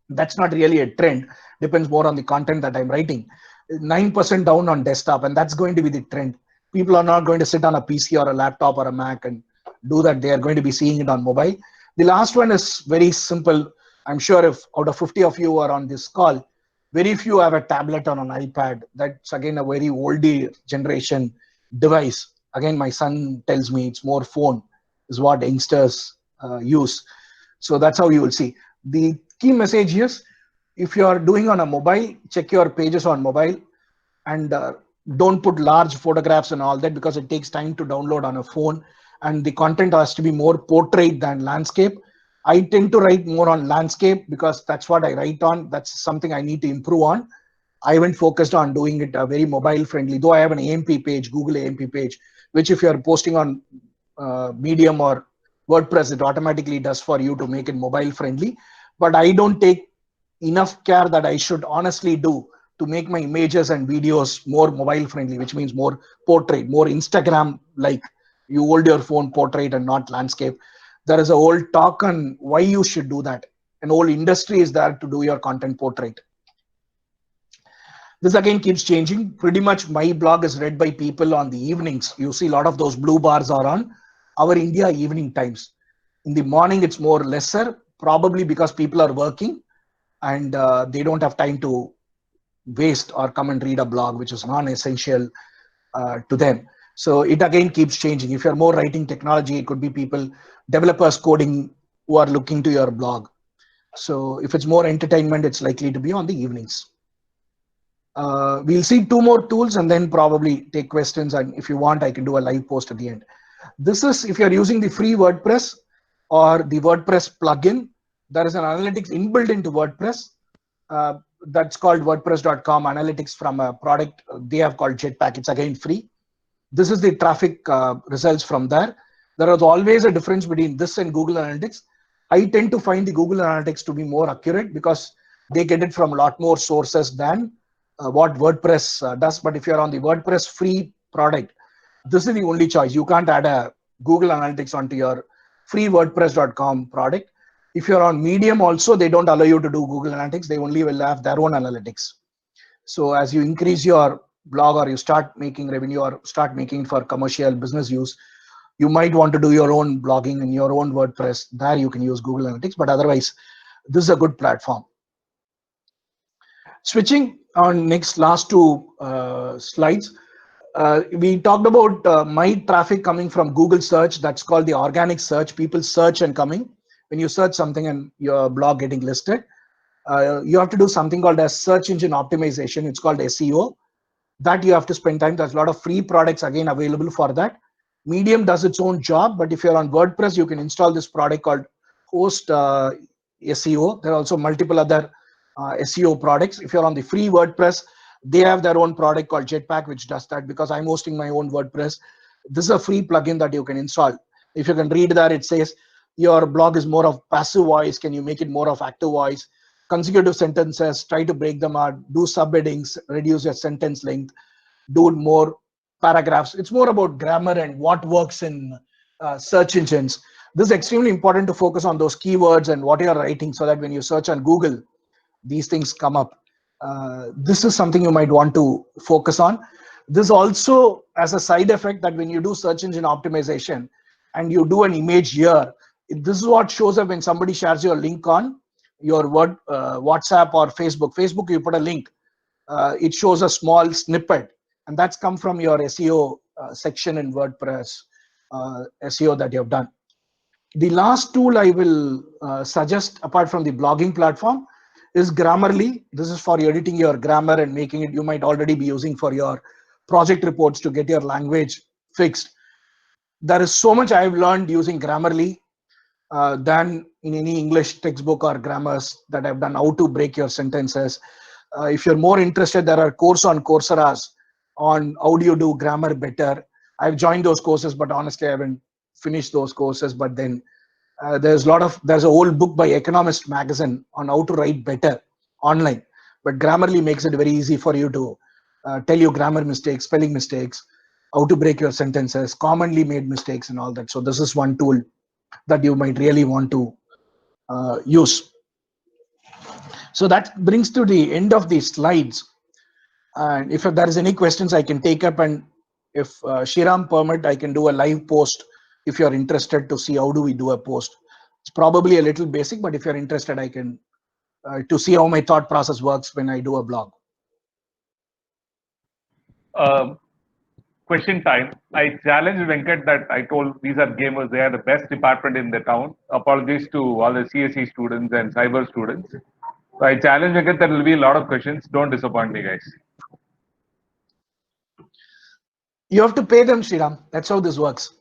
that's not really a trend. Depends more on the content that I'm writing. 9% down on desktop, and that's going to be the trend. People are not going to sit on a PC or a laptop or a Mac and do that. They are going to be seeing it on mobile. The last one is very simple. I'm sure if out of 50 of you are on this call, very few have a tablet or an iPad. That's again a very oldie generation device. Again, my son tells me it's more phone is what youngsters use. So that's how you will see. The key message is, if you are doing on a mobile, check your pages on mobile, and don't put large photographs and all that, because it takes time to download on a phone, and the content has to be more portrait than landscape. I tend to write more on landscape because that's what I write on. That's something I need to improve on. I haven't focused on doing it very mobile friendly, though I have an AMP page, Google AMP page, which if you're posting on Medium or WordPress, it automatically does for you to make it mobile friendly. But I don't take enough care that I should honestly do to make my images and videos more mobile friendly, which means more portrait, more Instagram like. You hold your phone portrait and not landscape. There is a whole talk on why you should do that. An whole industry is there to do your content portrait. This again keeps changing. Pretty much my blog is read by people on the evenings. You see a lot of those blue bars are on our India evening times. In the morning, it's more lesser, probably because people are working and they don't have time to waste or come and read a blog, which is non-essential to them. So it again keeps changing. If you're more writing technology, it could be people, developers coding, who are looking to your blog. So if it's more entertainment, it's likely to be on the evenings. We'll see 2 more tools and then probably take questions. And if you want, I can do a live post at the end. This is if you're using the free WordPress or the WordPress plugin. There is an analytics inbuilt into WordPress. That's called WordPress.com analytics from a product they have called Jetpack. It's again free. This is the traffic results from there. There is always a difference between this and Google Analytics. I tend to find the Google Analytics to be more accurate because they get it from a lot more sources than what WordPress does. But if you're on the WordPress free product, this is the only choice. You can't add a Google Analytics onto your free WordPress.com product. If you're on Medium also, they don't allow you to do Google Analytics. They only will have their own analytics. So as you increase your blog or you start making revenue or start making for commercial business use, you might want to do your own blogging in your own WordPress. There you can use Google Analytics, but otherwise this is a good platform. Switching on last 2 slides, we talked about my traffic coming from Google search. That's called the organic search. People search and coming. When you search something and your blog getting listed, you have to do something called as search engine optimization. It's called SEO. That you have to spend time. There's a lot of free products again available for that. Medium does its own job, but if you're on WordPress, you can install this product called Host SEO. There are also multiple other SEO products. If you're on the free WordPress, they have their own product called Jetpack, which does that. Because I'm hosting my own WordPress, this is a free plugin that you can install. If you can read that, it says your blog is more of passive voice. Can you make it more of active voice? Consecutive sentences, try to break them out, do subheadings, reduce your sentence length, do more paragraphs. It's more about grammar and what works in search engines. This is extremely important to focus on those keywords and what you're writing, so that when you search on Google, these things come up. This is something you might want to focus on. This also has a side effect that when you do search engine optimization and you do an image here, this is what shows up when somebody shares your link on your WhatsApp or Facebook. You put a link, it shows a small snippet, and that's come from your SEO section in WordPress SEO that you have done. The last tool I will suggest, apart from the blogging platform, is Grammarly. This is for editing your grammar and making it. You might already be using for your project reports to get your language fixed. There is so much I've learned using Grammarly than in any English textbook or grammars that I've done. How to break your sentences, If you're more interested, there are courses on Coursera's on how do you do grammar better. I've joined those courses, but honestly, I haven't finished those courses. But then there's a whole book by Economist magazine on how to write better online. But Grammarly makes it very easy for you to tell you grammar mistakes, spelling mistakes, how to break your sentences, commonly made mistakes, and all that. So this is one tool that you might really want to use. So that brings to the end of the slides. And if there is any questions, I can take up, and if Shriram permit, I can do a live post if you're interested to see how do we do a post. It's probably a little basic, but if you're interested, I can to see how my thought process works when I do a blog. Question time. I challenged Venkat that I told these are gamers. They are the best department in the town. Apologies to all the CSE students and cyber students. So I challenge Venkat that there will be a lot of questions. Don't disappoint me, guys. You have to pay them, Shriram. That's how this works.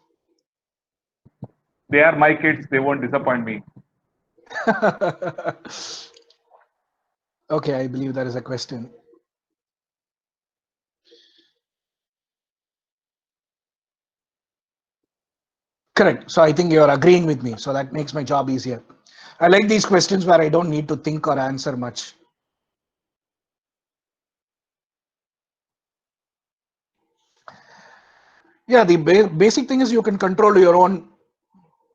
They are my kids. They won't disappoint me. Okay, I believe there is a question. Correct. So I think you're agreeing with me. So that makes my job easier. I like these questions where I don't need to think or answer much. Yeah, the basic thing is you can control your own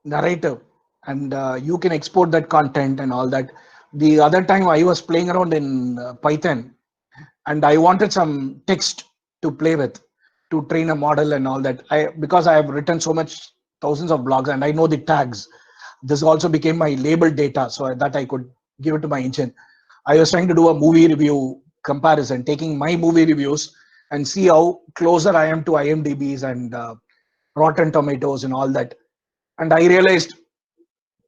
narrative, and you can export that content and all that. The other time I was playing around in Python, and I wanted some text to play with to train a model and all that. Because I have written so much thousands of blogs and I know the tags, this also became my labeled data so that I could give it to my engine. I was trying to do a movie review comparison, taking my movie reviews and see how closer I am to IMDb's and Rotten Tomatoes and all that. And I realized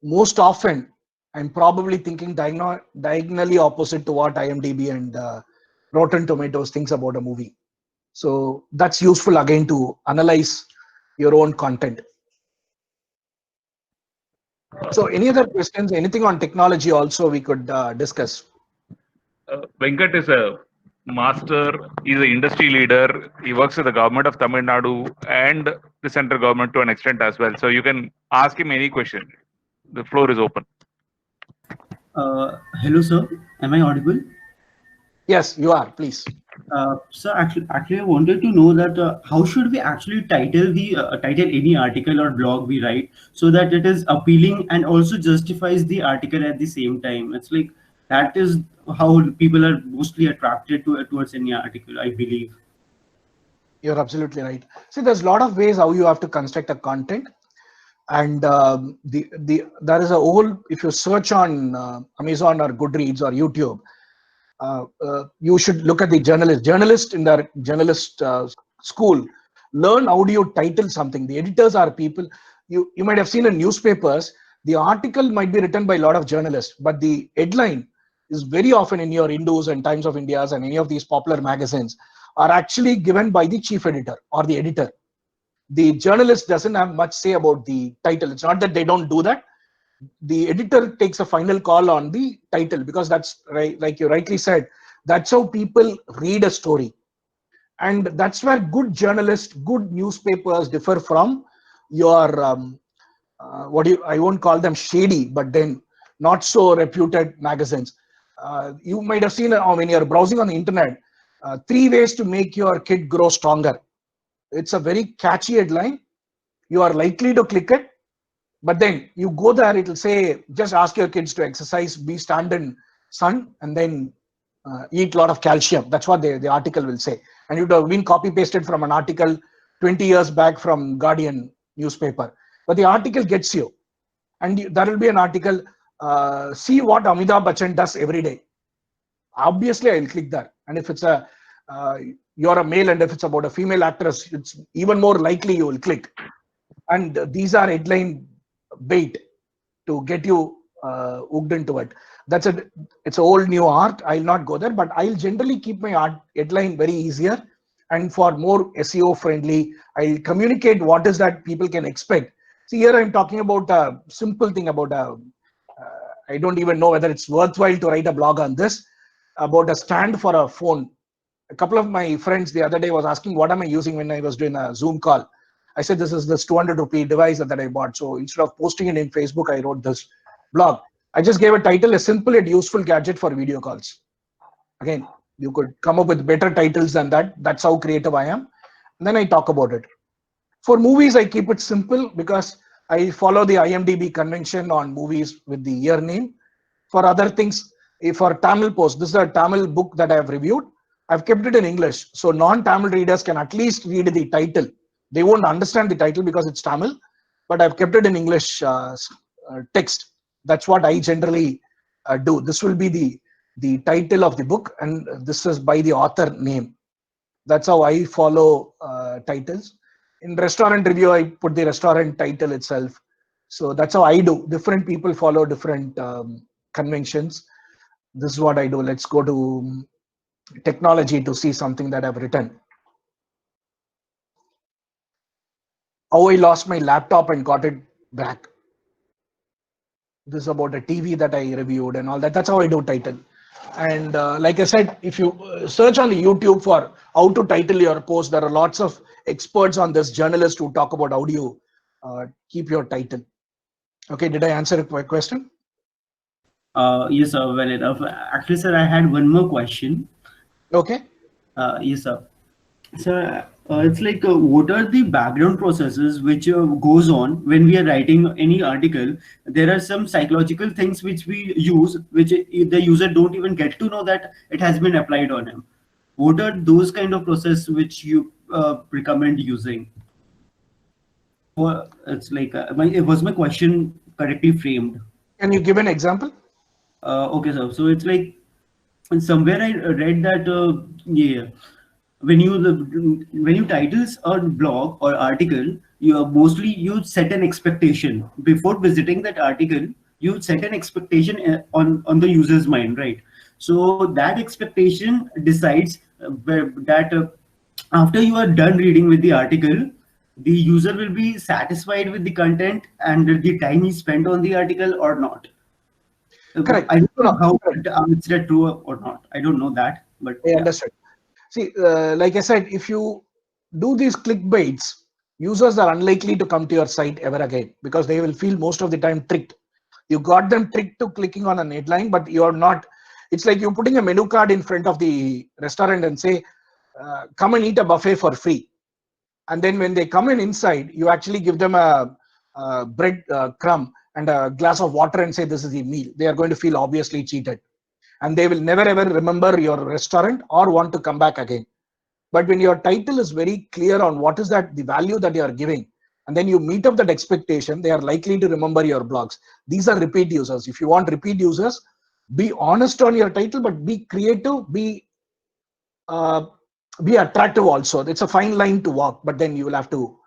most often I'm probably thinking diagonally opposite to what IMDb and Rotten Tomatoes thinks about a movie. So that's useful again to analyze your own content. So any other questions, anything on technology also we could discuss? Venkat is a master. He's an industry leader. He works with the government of Tamil Nadu and the central government to an extent as well. So you can ask him any question. The floor is open. Hello, sir. Am I audible? Yes, you are. Please. Sir, actually, I wanted to know that how should we actually title any article or blog we write so that it is appealing and also justifies the article at the same time. It's like that is how people are mostly attracted towards any article, I believe. You're absolutely right. See, there's a lot of ways how you have to construct a content, and there is a whole. If you search on Amazon or Goodreads or YouTube, you should look at the journalist in their journalist school. Learn how do you title something. The editors are people. You might have seen in newspapers. The article might be written by a lot of journalists, but the headline is very often in your Hindus and Times of India's and any of these popular magazines are actually given by the chief editor or the editor. The journalist doesn't have much say about the title. It's not that they don't do that. The editor takes a final call on the title because that's right, like you rightly said, that's how people read a story. And that's where good journalists, good newspapers differ from your I won't call them shady, but then not so reputed magazines. You might have seen when you're browsing on the internet, 3 ways to make your kid grow stronger. It's a very catchy headline. You are likely to click it, but then you go there, it'll say, just ask your kids to exercise, stand in sun, and then eat a lot of calcium. That's what the article will say. And it would have been copy pasted from an article 20 years back from Guardian newspaper. But the article gets you. And there will be an article, see what Amitabh Bachchan does every day. Obviously, I'll click that. And if it's you're a male and if it's about a female actress, it's even more likely you will click. And these are headline bait to get you hooked into it. It's a whole new art. I'll not go there, but I'll generally keep my headline very easier. And for more SEO friendly, I'll communicate what is that people can expect. See, here I'm talking about a simple thing about I don't even know whether it's worthwhile to write a blog on this. about a stand for a phone. A couple of my friends the other day was asking, what am I using when I was doing a Zoom call? I said, this is this 200 rupee device that I bought. So instead of posting it in Facebook, I wrote this blog. I just gave a title, a simple and useful gadget for video calls. Again, you could come up with better titles than that. That's how creative I am. And then I talk about it. For movies, I keep it simple because I follow the IMDb convention on movies with the year name. For other things, for Tamil post, this is a Tamil book that I have reviewed. I've kept it in English, so non-Tamil readers can at least read the title. They won't understand the title because it's Tamil, but I've kept it in English text. That's what I generally do. This will be the title of the book, and this is by the author name. That's how I follow titles. In restaurant review, I put the restaurant title itself. So that's how I do. Different people follow different conventions. This is what I do. Let's go to technology to see something that I've written. How I lost my laptop and got it back. This is about a TV that I reviewed and all that. That's how I do title. And like I said, if you search on the YouTube for how to title your post, there are lots of experts on this, journalists who talk about how do you keep your title. Okay, did I answer a question? Yes, sir. Well enough. Actually, sir, I had one more question. Okay. Yes, sir. Sir, it's like what are the background processes which goes on when we are writing any article? There are some psychological things which we use, which the user don't even get to know that it has been applied on him. What are those kind of process which you recommend using? Or it's like was my question correctly framed? Can you give an example? Okay, sir. So it's like somewhere I read that yeah, when you titles a blog or article, you set an expectation before visiting that article. You set an expectation on the user's mind, right? So that expectation decides that after you are done reading with the article, the user will be satisfied with the content and the time he spent on the article or not. Correct. I don't know how Correct. it's that true or not. I don't know that, but I yeah. understand. See, like I said, if you do these clickbaits, users are unlikely to come to your site ever again because they will feel most of the time tricked. You got them tricked to clicking on a headline, but you're not. It's like you're putting a menu card in front of the restaurant and say, come and eat a buffet for free. And then when they come in inside, you actually give them a bread crumb and a glass of water and say, this is the meal. They are going to feel obviously cheated. And they will never ever remember your restaurant or want to come back again. But when your title is very clear on what is that the value that you are giving, and then you meet up that expectation, they are likely to remember your blogs. These are repeat users. If you want repeat users, be honest on your title, but be creative, be attractive also. It's a fine line to walk, but then you will have to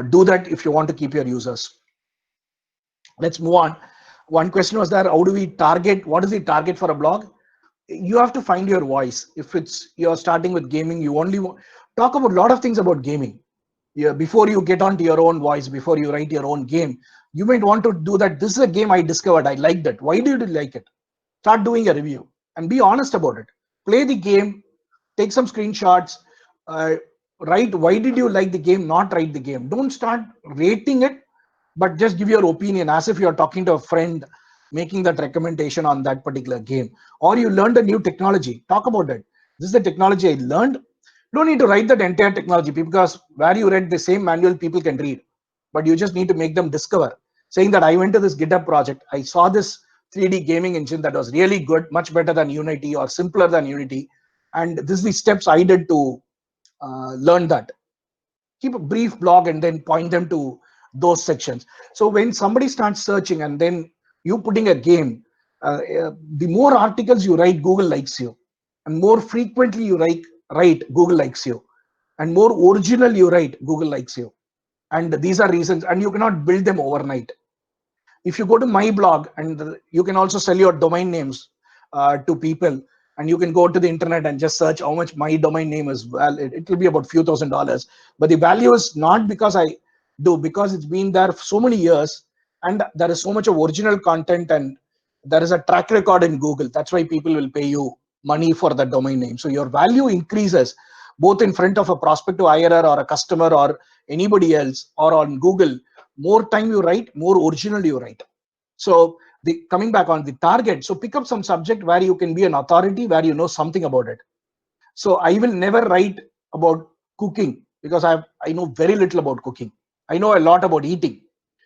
do that if you want to keep your users. Let's move on. One question was there, how do we target, what is the target for a blog? You have to find your voice. If it's you're starting with gaming, you only talk about a lot of things about gaming. Yeah, before you get onto your own voice, before you write your own game, you might want to do that. This is a game I discovered, I liked it. Why did you like it? Start doing a review and be honest about it. Play the game, take some screenshots, write why did you like the game, not write the game. Don't start rating it, but just give your opinion as if you're talking to a friend making that recommendation on that particular game. Or you learned a new technology, talk about it. This is the technology I learned. You don't need to write that entire technology because where you read the same manual people can read, but you just need to make them discover, saying that I went to this GitHub project, I saw this 3D gaming engine that was really good, much better than Unity or simpler than Unity, and this is the steps I did to learn that. Keep a brief blog and then point them to those sections. So when somebody starts searching and then you putting a game, the more articles you write, Google likes you, and more frequently you write, Google likes you, and more original you write, Google likes you. And these are reasons, and you cannot build them overnight. If you go to my blog, and you can also sell your domain names to people, and you can go to the internet and just search how much my domain name is. Well, it will be about few $1,000s, but the value is not because I do, because it's been there for so many years, and there is so much of original content, and there is a track record in Google. That's why people will pay you money for the domain name. So your value increases both in front of a prospective hirer or a customer or anybody else, or on Google. More time you write, more original you write. So coming back on the target, so pick up some subject where you can be an authority, where you know something about it. So I will never write about cooking because I know very little about cooking. I know a lot about eating.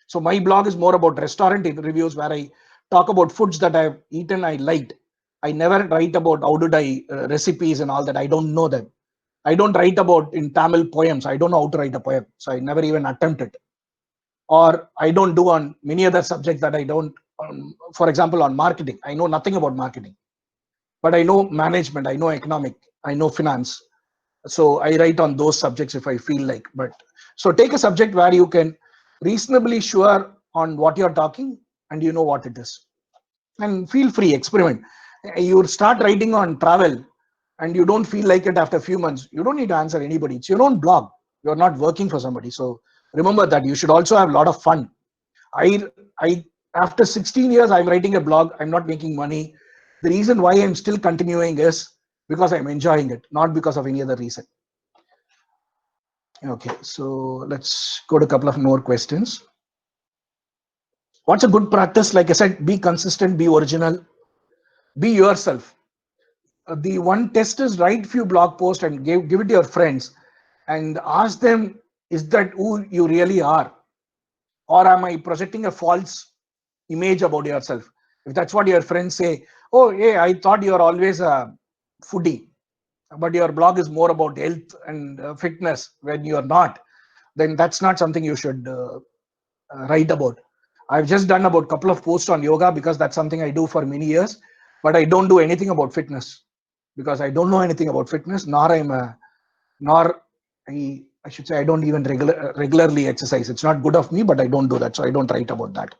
So my blog is more about restaurant reviews, where I talk about foods that I've eaten, I liked. I never write about how did I recipes and all that. I don't know them. I don't write about in Tamil poems. I don't know how to write a poem. So I never even attempt it. Or I don't do on many other subjects that I don't, for example, on marketing. I know nothing about marketing, but I know management, I know economic, I know finance. So I write on those subjects if I feel like. But so take a subject where you can reasonably sure on what you're talking and you know what it is. And feel free, experiment. You start writing on travel and you don't feel like it after a few months, you don't need to answer anybody. It's your own blog. You're not working for somebody. So remember that you should also have a lot of fun. I after 16 years, I'm writing a blog. I'm not making money. The reason why I'm still continuing is because I'm enjoying it, not because of any other reason. Okay, so let's go to a couple of more questions. What's a good practice? Like I said, be consistent, be original, be yourself. The one test is write few blog posts and give it to your friends and ask them, is that who you really are? Or am I projecting a false image about yourself? If that's what your friends say, oh, hey, I thought you're always a foodie, but your blog is more about health and fitness when you're not, then that's not something you should write about. I've just done about a couple of posts on yoga because that's something I do for many years, but I don't do anything about fitness because I don't know anything about fitness, nor I should say I don't even regularly exercise. It's not good of me, but I don't do that, so I don't write about that.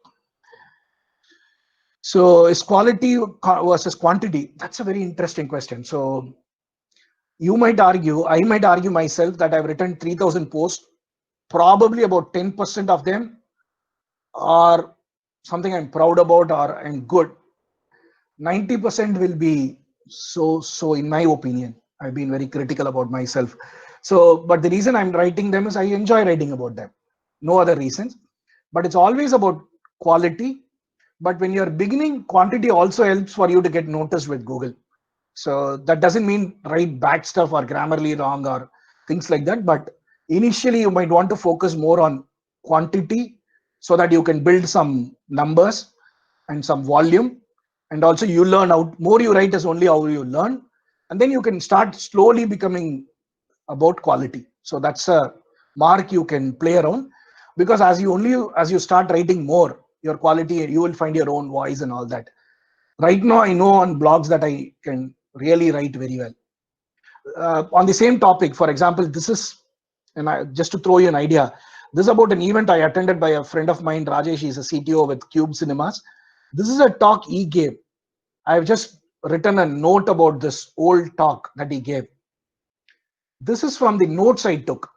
So is quality versus quantity? That's a very interesting question. So you might argue, I might argue myself that I've written 3,000 posts. Probably about 10% of them are something I'm proud about or I'm good. 90% will be so in my opinion. I've been very critical about myself. So, but the reason I'm writing them is I enjoy writing about them. No other reasons. But it's always about quality. But when you're beginning, quantity also helps for you to get noticed with Google. So that doesn't mean write bad stuff or grammarly wrong or things like that. But initially, you might want to focus more on quantity so that you can build some numbers and some volume. And also you learn out. More you write is only how you learn. And then you can start slowly becoming about quality. So that's a mark you can play around, because as you start writing more, your quality, you will find your own voice and all that. Right now, I know on blogs that I can really write very well. On the same topic, for example, this is, just to throw you an idea, this is about an event I attended by a friend of mine, Rajesh. He's a CTO with Cube Cinemas. This is a talk he gave. I've just written a note about this old talk that he gave. This is from the notes I took,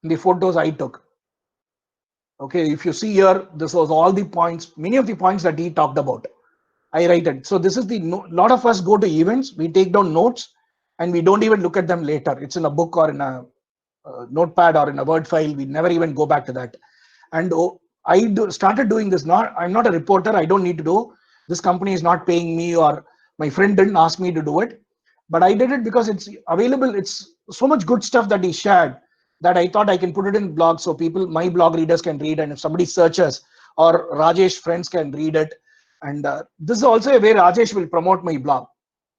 the photos I took. Okay, if you see here, this was all the points, many of the points that he talked about. I write it. So this is the lot of us go to events, we take down notes, and we don't even look at them later. It's in a book or in a notepad or in a Word file. We never even go back to that. And started doing this. I'm not a reporter. I don't need to do. This company is not paying me, or my friend didn't ask me to do it. But I did it because it's available. It's so much good stuff that he shared that I thought I can put it in blog so people, my blog readers, can read. And if somebody searches, or Rajesh friends can read it. And this is also a way Rajesh will promote my blog.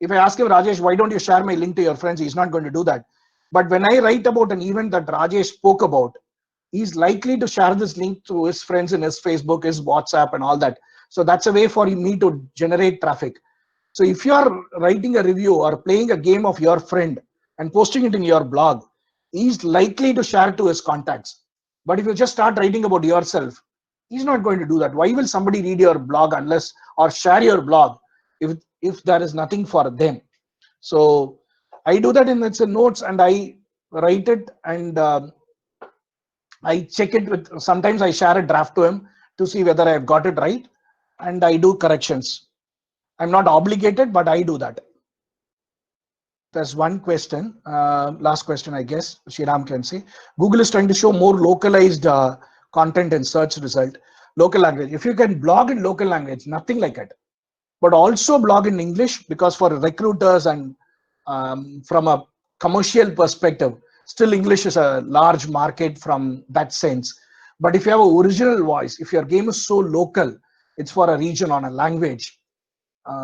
If I ask him, Rajesh, why don't you share my link to your friends? He's not going to do that. But when I write about an event that Rajesh spoke about, he's likely to share this link to his friends in his Facebook, his WhatsApp, and all that. So that's a way for me to generate traffic. So if you are writing a review or playing a game of your friend and posting it in your blog, he's likely to share to his contacts. But if you just start writing about yourself, he's not going to do that. Why will somebody read your blog unless, or share your blog, if there is nothing for them? So I do that in its notes, and I write it, and I check it with, sometimes I share a draft to him to see whether I've got it right, and I do corrections. I'm not obligated, but I do that. there's one question, last question, I guess, Sriram can say. Google is trying to show more localized content and search result, local language. If you can blog in local language, nothing like it. But also blog in English, because for recruiters and from a commercial perspective, still English is a large market from that sense. But if you have an original voice, if your game is so local, it's for a region on a language,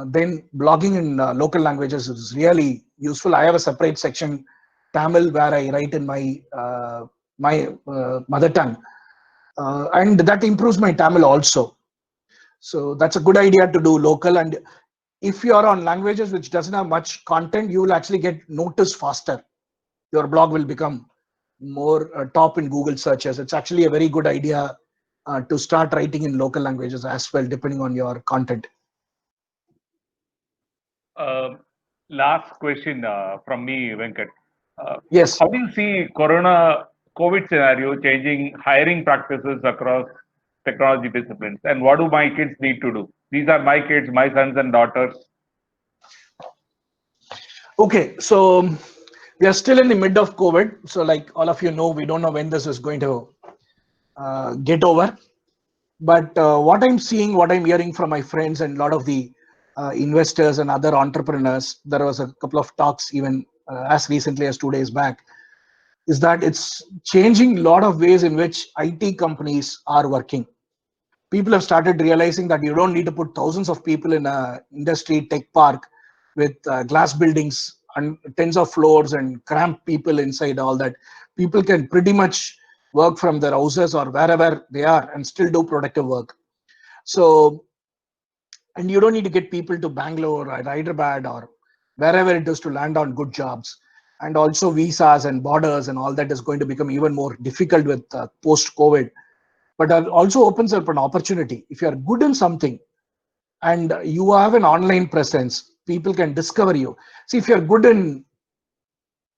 then blogging in local languages is really useful. I have a separate section, Tamil, where I write in my mother tongue, and that improves my Tamil also. So that's a good idea to do local. And if you are on languages which doesn't have much content, you will actually get noticed faster. Your blog will become more top in Google searches. It's actually a very good idea to start writing in local languages as well, depending on your content. Last question from me, Venkat. Yes. How do you see COVID scenario changing hiring practices across technology disciplines? And what do my kids need to do? These are my kids, my sons and daughters. Okay, so we are still in the mid of COVID. So like all of you know, we don't know when this is going to get over. But what I'm seeing, what I'm hearing from my friends and a lot of the investors and other entrepreneurs, there was a couple of talks even as recently as 2 days back, is that it's changing a lot of ways in which IT companies are working. People have started realizing that you don't need to put thousands of people in a industry tech park with glass buildings and tens of floors and cramped people inside all that. People can pretty much work from their houses or wherever they are and still do productive work. So, and you don't need to get people to Bangalore or Hyderabad or wherever it is to land on good jobs. And also visas and borders and all that is going to become even more difficult with post-COVID. But it also opens up an opportunity. If you are good in something and you have an online presence, people can discover you. See, if you're good in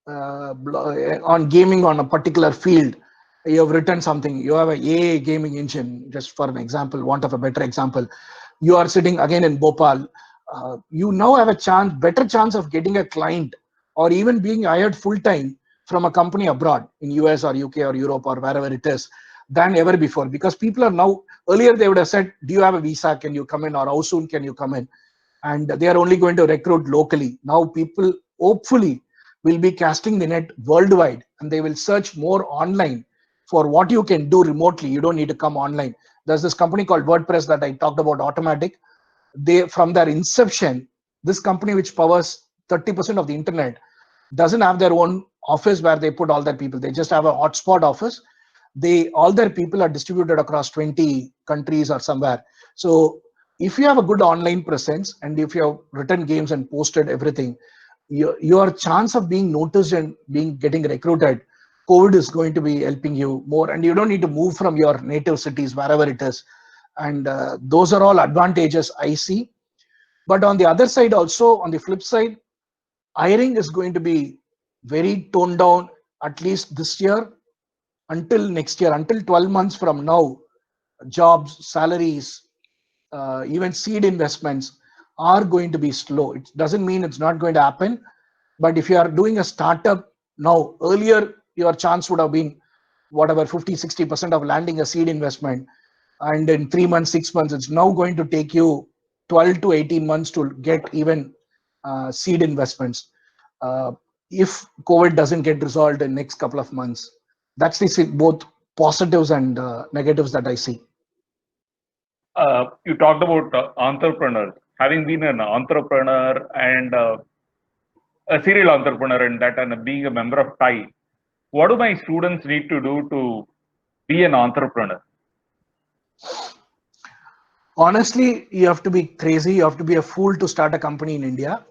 on gaming on a particular field, you have written something, you have a AI gaming engine, just for an example, want of a better example, you are sitting again in Bhopal, you now have a better chance of getting a client or even being hired full-time from a company abroad in US or UK or Europe or wherever it is than ever before. Because people are now, earlier they would have said, do you have a visa, can you come in, or how soon can you come in? And they are only going to recruit locally. Now people hopefully will be casting the net worldwide and they will search more online for what you can do remotely. You don't need to come online. There's this company called WordPress that I talked about, Automattic. They, from their inception, this company which powers 30% of the internet doesn't have their own office where they put all their people. They just have a hotspot office. All their people are distributed across 20 countries or somewhere. So if you have a good online presence and if you have written games and posted everything, your chance of being noticed and getting recruited, COVID is going to be helping you more, and you don't need to move from your native cities wherever it is. And those are all advantages I see. But on the other side also, on the flip side, hiring is going to be very toned down, at least this year until next year, until 12 months from now. Jobs, salaries, even seed investments are going to be slow. It doesn't mean it's not going to happen. But if you are doing a startup now, earlier your chance would have been whatever 50-60% of landing a seed investment, and in 3 months, 6 months, it's now going to take you 12 to 18 months to get even seed investments if COVID doesn't get resolved in next couple of months. That's both positives and negatives that I see. You talked about entrepreneurs. Having been an entrepreneur and a serial entrepreneur in that, and being a member of TIE, what do my students need to do to be an entrepreneur? Honestly, you have to be crazy. You have to be a fool to start a company in India.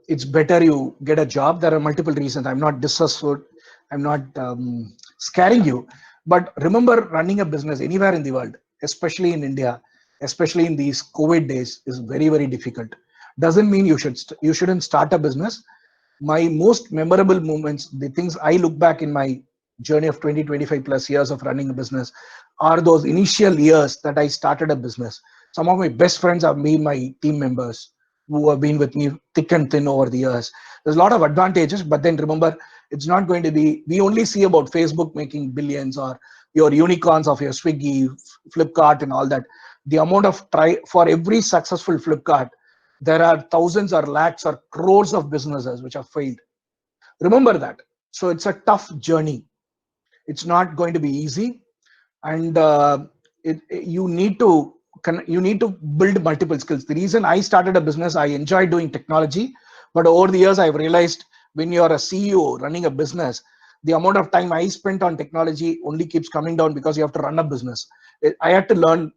It's better you get a job. There are multiple reasons. I'm not disrespectful. I'm not scaring you. But remember, running a business anywhere in the world, especially in India, especially in these COVID days, is very, very difficult. Doesn't mean you shouldn't start a business. My most memorable moments, the things I look back in my journey of 25 plus years of running a business, are those initial years that I started a business. Some of my best friends are my team members. who have been with me thick and thin over the years. There's a lot of advantages, but then remember, it's not going to be, we only see about Facebook making billions or your unicorns of your Swiggy, Flipkart and all that. The amount of for every successful Flipkart, there are thousands or lakhs or crores of businesses which have failed. Remember that. So it's a tough journey. It's not going to be easy. And you need to build multiple skills. The reason I started a business, I enjoy doing technology, but over the years I've realized when you're a CEO running a business, the amount of time I spent on technology only keeps coming down because you have to run a business. I had to learn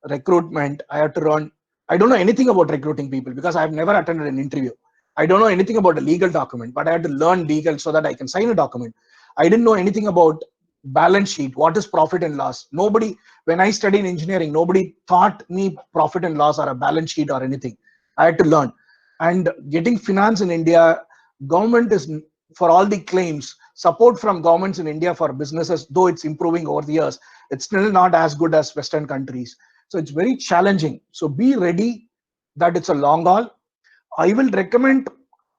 recruitment. I don't know anything about recruiting people because I've never attended an interview. I don't know anything about a legal document, but I had to learn legal so that I can sign a document. I didn't know anything about balance sheet. What is profit and loss? Nobody, when I studied engineering, nobody taught me profit and loss or a balance sheet or anything. I had to learn. And getting finance in India, government is, for all the claims, support from governments in India for businesses, though it's improving over the years, it's still not as good as Western countries. So it's very challenging. So be ready that it's a long haul. I will recommend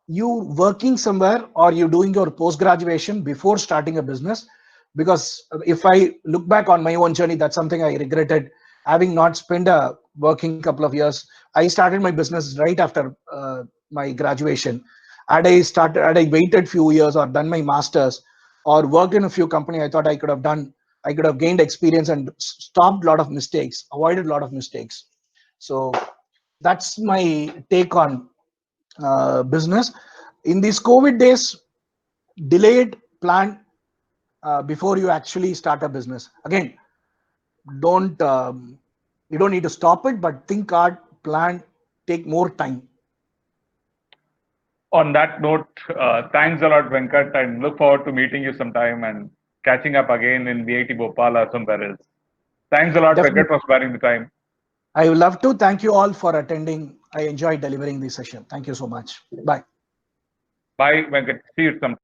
you working somewhere or you doing your post-graduation before starting a business, because if I look back on my own journey, that's something I regretted, having not spent a working couple of years. I started my business right after my graduation. Had I waited few years or done my masters or worked in a few companies, I thought I could have gained experience and stopped a lot of mistakes, avoided a lot of mistakes. So that's my take on business. In these COVID days, delayed plan before you actually start a business. Again, you don't need to stop it, but think hard, plan, take more time. On that note, thanks a lot, Venkat, and look forward to meeting you sometime and catching up again in VIT Bhopal or somewhere else. Thanks a lot, Definitely. Venkat, for sparing the time. I would love to. Thank you all for attending. I enjoyed delivering this session. Thank you so much. Bye. Bye, Venkat. See you sometime.